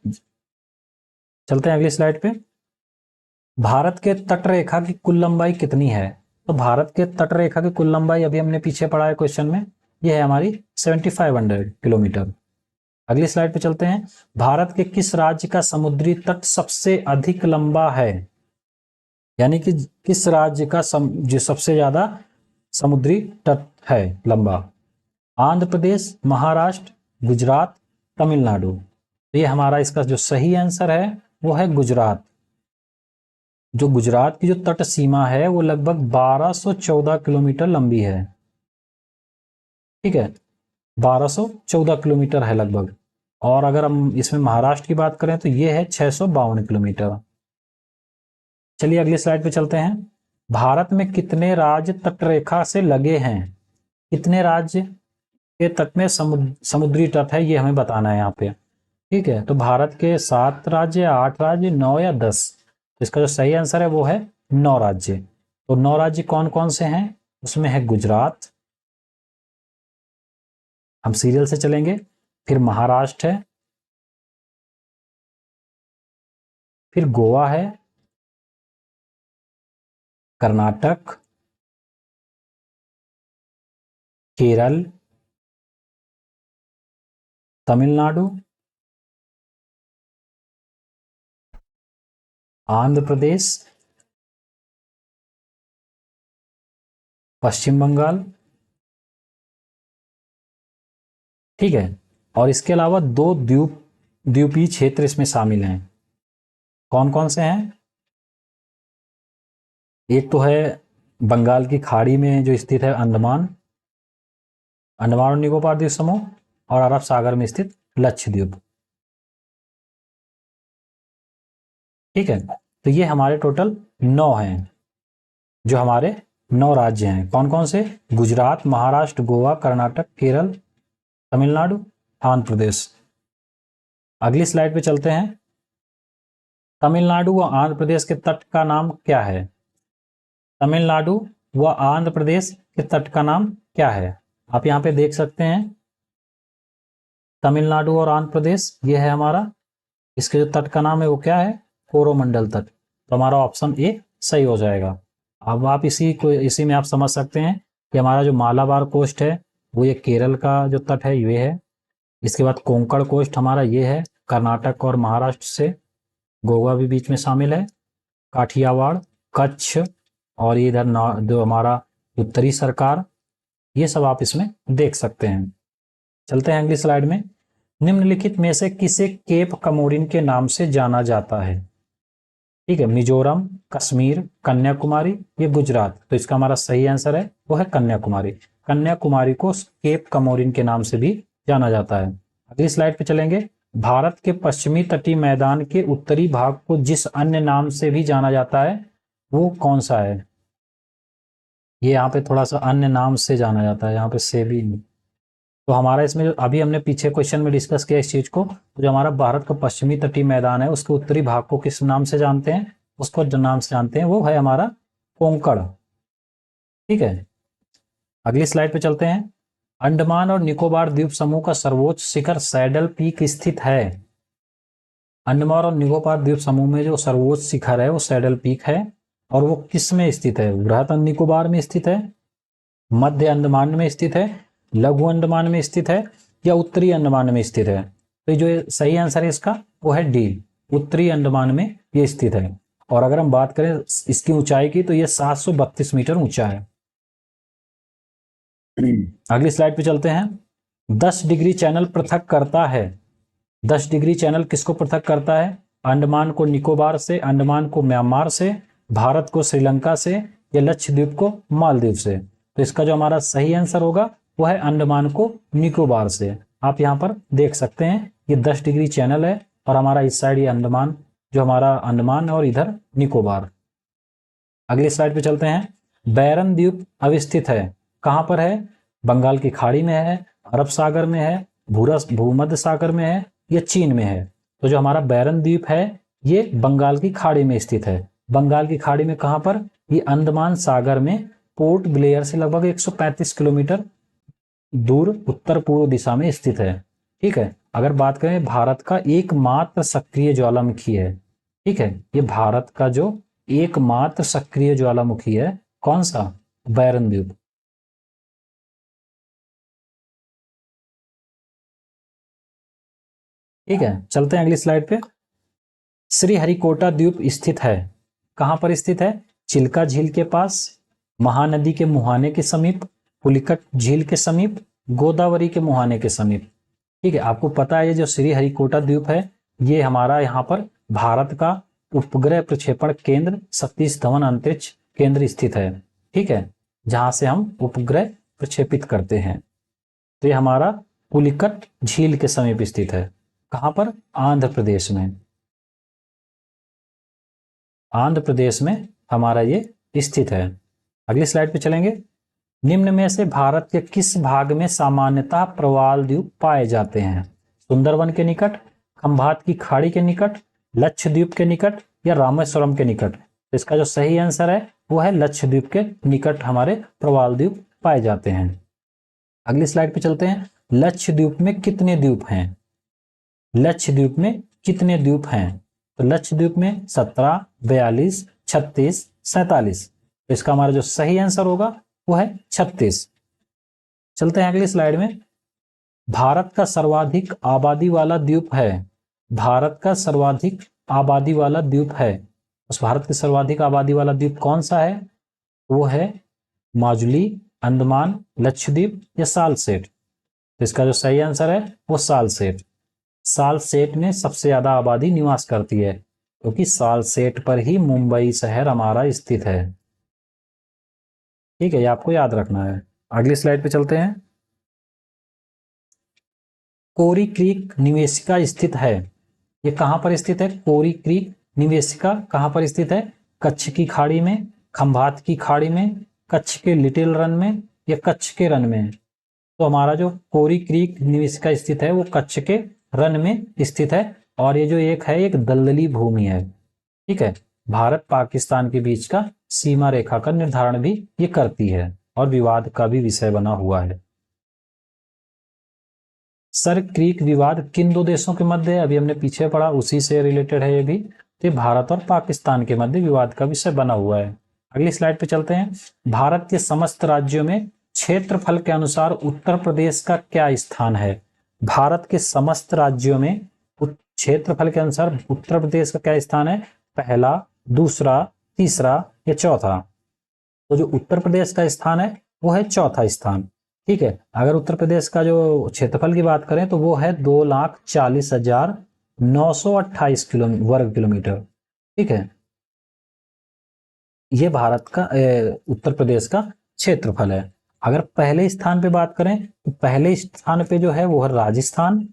चलते हैं अगली स्लाइड पे। भारत के तट रेखा की कुल लंबाई कितनी है? तो भारत के तट रेखा की कुल लंबाई अभी हमने पीछे पढ़ा है क्वेश्चन में, ये है हमारी 7500 किलोमीटर। अगली स्लाइड पे चलते हैं। भारत के किस राज्य का समुद्री तट सबसे अधिक लंबा है? यानी कि किस राज्य का जो सबसे ज्यादा समुद्री तट है लंबा? आंध्र प्रदेश, महाराष्ट्र, गुजरात, तमिलनाडु। तो ये हमारा इसका जो सही आंसर है वो है गुजरात। जो गुजरात की जो तट सीमा है वो लगभग 1214 किलोमीटर लंबी है। ठीक है, 1214 किलोमीटर है लगभग। और अगर हम इसमें महाराष्ट्र की बात करें तो ये है 652 किलोमीटर। चलिए अगली स्लाइड पे चलते हैं। भारत में कितने राज्य तटरेखा से लगे हैं? कितने राज्य के तट में समुद्री तट है ये हमें बताना है यहाँ पे। ठीक है, तो भारत के 7 राज्य, 8 राज्य, 9 या 10? इसका जो सही आंसर है वो है 9 राज्य। तो 9 राज्य कौन कौन से हैं? उसमें है गुजरात, हम सीरियल से चलेंगे, फिर महाराष्ट्र है, फिर गोवा है, कर्नाटक, केरल, तमिलनाडु, आंध्र प्रदेश, पश्चिम बंगाल। ठीक है, और इसके अलावा 2 द्वीपीय क्षेत्र इसमें शामिल हैं। कौन कौन से हैं? एक तो है बंगाल की खाड़ी में जो स्थित है अंडमान और निकोबार द्वीप समूह, और अरब सागर में स्थित लक्षद्वीप। ठीक है, तो ये हमारे टोटल 9 हैं, जो हमारे 9 राज्य हैं। कौन कौन से? गुजरात, महाराष्ट्र, गोवा, कर्नाटक, केरल, तमिलनाडु, आंध्र प्रदेश। अगली स्लाइड पे चलते हैं। तमिलनाडु व आंध्र प्रदेश के तट का नाम क्या है? तमिलनाडु व आंध्र प्रदेश के तट का नाम क्या है? आप यहाँ पे देख सकते हैं तमिलनाडु और आंध्र प्रदेश, ये है हमारा, इसके जो तट का नाम है वो क्या है? कोरोमंडल तट। तो हमारा ऑप्शन ए सही हो जाएगा। अब आप इसी में आप समझ सकते हैं कि हमारा जो मालाबार कोस्ट है वो ये केरल का जो तट है ये है। इसके बाद कोंकण कोस्ट हमारा ये है, कर्नाटक और महाराष्ट्र से, गोवा भी बीच में शामिल है, काठियावाड़, कच्छ, और ये इधर जो हमारा उत्तरी सरकार, ये सब आप इसमें देख सकते हैं। चलते हैं अगली स्लाइड में। निम्नलिखित में से किसे केप कमोरिन के नाम से जाना जाता है? ठीक है, मिजोरम, कश्मीर, कन्याकुमारी, ये गुजरात। तो इसका हमारा सही आंसर है वो है कन्याकुमारी। कन्याकुमारी को केप कमोरिन के नाम से भी जाना जाता है। अगली स्लाइड पे चलेंगे। भारत के पश्चिमी तटीय मैदान के उत्तरी भाग को जिस अन्य नाम से भी जाना जाता है वो कौन सा है? ये यहाँ पे थोड़ा सा अन्य नाम से जाना जाता है, यहाँ पे से भी नहीं। तो हमारा इसमें जो अभी हमने पीछे क्वेश्चन में डिस्कस किया इस चीज को, तो जो हमारा भारत का पश्चिमी तटीय मैदान है उसके उत्तरी भाग को किस नाम से जानते हैं? उसको जो नाम से जानते हैं वो है हमारा कोंकण। ठीक है, अगली स्लाइड पे चलते हैं। अंडमान और निकोबार द्वीप समूह का सर्वोच्च शिखर सैडल पीक स्थित है। अंडमान और निकोबार द्वीप समूह में जो सर्वोच्च शिखर है वो सैडल पीक है, और वो किस में स्थित है? बृहद निकोबार में स्थित है, मध्य अंडमान में स्थित है, लघु अंडमान में स्थित है, या उत्तरी अंडमान में स्थित है? तो जो सही आंसर है इसका वो है डी, उत्तरी अंडमान में ये स्थित है। और अगर हम बात करें इसकी ऊंचाई की तो ये 732 मीटर ऊंचा है। अगली स्लाइड पे चलते हैं। 10 डिग्री चैनल पृथक करता है। 10 डिग्री चैनल किसको पृथक करता है? अंडमान को निकोबार से, अंडमान को म्यांमार से, भारत को श्रीलंका से या लक्षद्वीप को मालदीव से? तो इसका जो हमारा सही आंसर होगा वो है अंडमान को निकोबार से। आप यहाँ पर देख सकते हैं ये 10 डिग्री चैनल है और हमारा इस साइड ये अंडमान, जो हमारा अंडमान और इधर निकोबार। अगली स्लाइड पे चलते हैं। बैरन द्वीप अवस्थित है कहाँ पर है? बंगाल की खाड़ी में है, अरब सागर में है, भूमध्य सागर में है या चीन में है? तो जो हमारा बैरन द्वीप है ये बंगाल की खाड़ी में स्थित है। बंगाल की खाड़ी में कहाँ पर? ये अंडमान सागर में पोर्ट ब्लेयर से लगभग 135 किलोमीटर दूर उत्तर पूर्व दिशा में स्थित है। ठीक है। अगर बात करें भारत का एकमात्र सक्रिय ज्वालामुखी है, ठीक है, ये भारत का जो एकमात्र सक्रिय ज्वालामुखी है, कौन सा? बैरन द्वीप। ठीक है, चलते हैं अगली स्लाइड पे। श्रीहरिकोटा द्वीप स्थित है कहां पर स्थित है? चिल्का झील के पास, महानदी के मुहाने के समीप, पुलिकट झील के समीप, गोदावरी के मुहाने के समीप। ठीक है, आपको पता है ये जो श्रीहरिकोटा द्वीप है ये हमारा यहाँ पर भारत का उपग्रह प्रक्षेपण केंद्र सतीश धवन अंतरिक्ष केंद्र स्थित है। ठीक है, जहां से हम उपग्रह प्रक्षेपित करते हैं। तो ये हमारा पुलिकट झील के समीप स्थित है। कहां पर? आंध्र प्रदेश में। आंध्र प्रदेश में हमारा ये स्थित है। अगली स्लाइड पे चलेंगे। निम्न में से भारत के किस भाग में सामान्यतः प्रवाल द्वीप पाए जाते हैं? सुंदरवन के निकट, खंभात की खाड़ी के निकट, लक्षद्वीप के निकट या रामेश्वरम के निकट? तो इसका जो सही आंसर है वो है लक्षद्वीप के निकट हमारे प्रवाल द्वीप पाए जाते हैं। अगली स्लाइड पे चलते हैं। लक्षद्वीप में कितने द्वीप हैं? लक्षद्वीप में कितने द्वीप हैं? तो लक्षद्वीप में 17, 42, 36, 47। तो इसका हमारा जो सही आंसर होगा वो है 36। चलते हैं अगली स्लाइड में। भारत का सर्वाधिक आबादी वाला द्वीप है। भारत का सर्वाधिक आबादी वाला द्वीप है। उस भारत के सर्वाधिक आबादी वाला द्वीप कौन सा है? वो है माजुली, अंडमान, लक्षद्वीप या सालसेट? तो इसका जो सही आंसर है वो सालसेट। सालसेट में सबसे ज्यादा आबादी निवास करती है क्योंकि सालसेट पर ही मुंबई शहर हमारा स्थित है। ठीक है, ये आपको याद रखना है। अगली स्लाइड पे चलते हैं। कोरी क्रीक निवेशिका स्थित है, ये कहां पर स्थित है? कोरी क्रीक निवेशिका कहां पर स्थित है? कच्छ की खाड़ी में, खंभात की खाड़ी में, कच्छ के लिटिल रन में या कच्छ के रन में? तो हमारा जो कोरी क्रीक निवेशिका स्थित है वो कच्छ के रन में स्थित है और ये जो एक है एक दलदली भूमि है। ठीक है, भारत पाकिस्तान के बीच का सीमा रेखा का निर्धारण भी ये करती है और विवाद का भी विषय बना हुआ है। सर क्रीक विवाद किन दो देशों के मध्य है? अभी हमने पीछे पढ़ा, उसी से रिलेटेड है ये भी। तो भारत और पाकिस्तान के मध्य विवाद का विषय बना हुआ है। अगली स्लाइड पे चलते हैं। भारत के समस्त राज्यों में क्षेत्रफल के अनुसार उत्तर प्रदेश का क्या स्थान है? भारत के समस्त राज्यों में क्षेत्रफल के अनुसार उत्तर प्रदेश का क्या स्थान है? पहला, दूसरा, तीसरा या चौथा? तो जो उत्तर प्रदेश का स्थान है वो है चौथा स्थान। ठीक है, अगर उत्तर प्रदेश का जो क्षेत्रफल की बात करें तो वो है 2,40,928 वर्ग किलोमीटर। ठीक है, ये भारत का उत्तर प्रदेश का क्षेत्रफल है। अगर पहले स्थान पे बात करें तो पहले स्थान पे जो है वो है राजस्थान।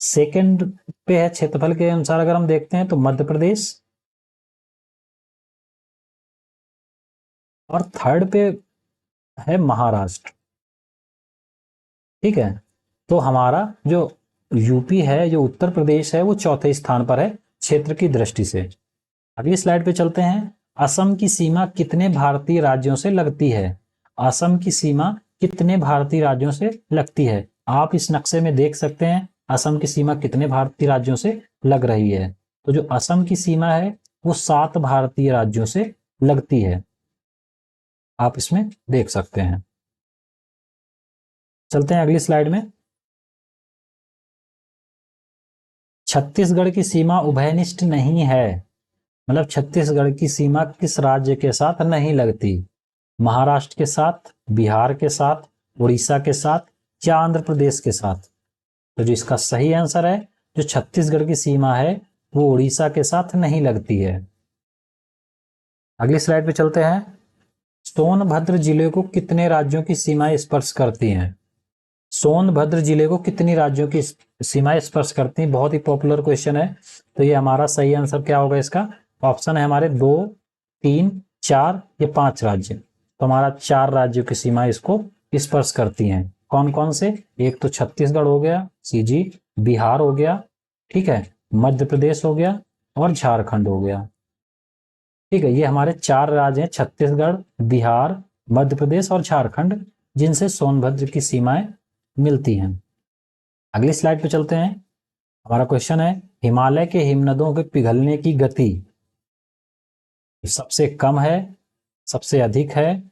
सेकंड पे है क्षेत्रफल के अनुसार अगर हम देखते हैं तो मध्य प्रदेश, और थर्ड पे है महाराष्ट्र। ठीक है, तो हमारा जो यूपी है, जो उत्तर प्रदेश है, वो चौथे स्थान पर है क्षेत्र की दृष्टि से। अगली स्लाइड पे चलते हैं। असम की सीमा कितने भारतीय राज्यों से लगती है? असम की सीमा कितने भारतीय राज्यों से लगती है? आप इस नक्शे में देख सकते हैं असम की सीमा कितने भारतीय राज्यों से लग रही है। तो जो असम की सीमा है वो 7 भारतीय राज्यों से लगती है, आप इसमें देख सकते हैं। चलते हैं अगली स्लाइड में। छत्तीसगढ़ की सीमा उभयनिष्ठ नहीं है, मतलब छत्तीसगढ़ की सीमा किस राज्य के साथ नहीं लगती? महाराष्ट्र के साथ, बिहार के साथ, उड़ीसा के साथ या आंध्र प्रदेश के साथ? तो जो इसका सही आंसर है, जो छत्तीसगढ़ की सीमा है वो उड़ीसा के साथ नहीं लगती है। अगली स्लाइड पे चलते हैं। सोनभद्र जिले को कितने राज्यों की सीमाएं स्पर्श करती हैं? सोनभद्र जिले को कितनी राज्यों की सीमाएं स्पर्श करती हैं? बहुत ही पॉपुलर क्वेश्चन है। तो ये हमारा सही आंसर क्या होगा इसका? ऑप्शन है हमारे 2, 3, 4 या 5 राज्य। तो हमारा 4 राज्यों की सीमाएं इसको स्पर्श करती हैं। कौन कौन से? एक तो छत्तीसगढ़ हो गया, सीजी, बिहार हो गया, ठीक है, मध्य प्रदेश हो गया और झारखंड हो गया। ठीक है, ये हमारे 4 राज्य हैं, छत्तीसगढ़, बिहार, मध्य प्रदेश और झारखंड, जिनसे सोनभद्र की सीमाएं मिलती हैं। अगली स्लाइड पे चलते हैं। हमारा क्वेश्चन है, हिमालय के हिमनदों के पिघलने की गति सबसे कम है, सबसे अधिक है?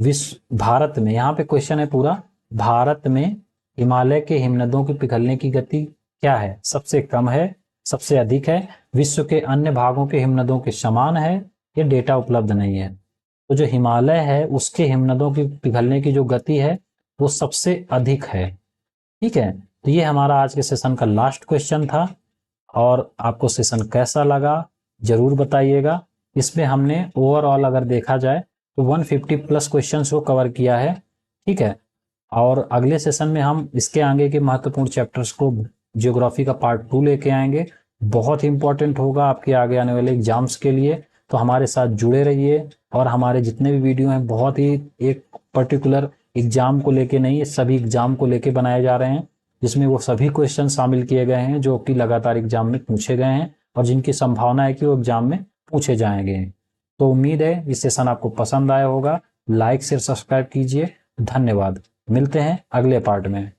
विश्व भारत में, यहाँ पे क्वेश्चन है पूरा, भारत में हिमालय के हिमनदों के पिघलने की गति क्या है? सबसे कम है, सबसे अधिक है, विश्व के अन्य भागों के हिमनदों के समान है, ये डेटा उपलब्ध नहीं है। तो जो हिमालय है उसके हिमनदों की पिघलने की जो गति है वो सबसे अधिक है। ठीक है, तो ये हमारा आज के सेशन का लास्ट क्वेश्चन था। और आपको सेशन कैसा लगा जरूर बताइएगा। इसमें हमने ओवरऑल अगर देखा जाए तो 150 प्लस क्वेश्चंस को कवर किया है। ठीक है, और अगले सेशन में हम इसके आगे के महत्वपूर्ण चैप्टर्स को, ज्योग्राफी का पार्ट 2 लेके आएंगे। बहुत ही इंपॉर्टेंट होगा आपके आगे आने वाले एग्जाम्स के लिए। तो हमारे साथ जुड़े रहिए। और हमारे जितने भी वीडियो हैं बहुत ही एक पर्टिकुलर एग्जाम को लेके नहीं, सभी एग्जाम को लेके बनाए जा रहे हैं, जिसमें वो सभी क्वेश्चन शामिल किए गए हैं जो कि लगातार एग्जाम में पूछे गए हैं और जिनकी संभावना है कि वो एग्जाम में पूछे जाएंगे। तो उम्मीद है इस सेशन आपको पसंद आया होगा। लाइक शेयर सब्सक्राइब कीजिए। धन्यवाद। मिलते हैं अगले पार्ट में।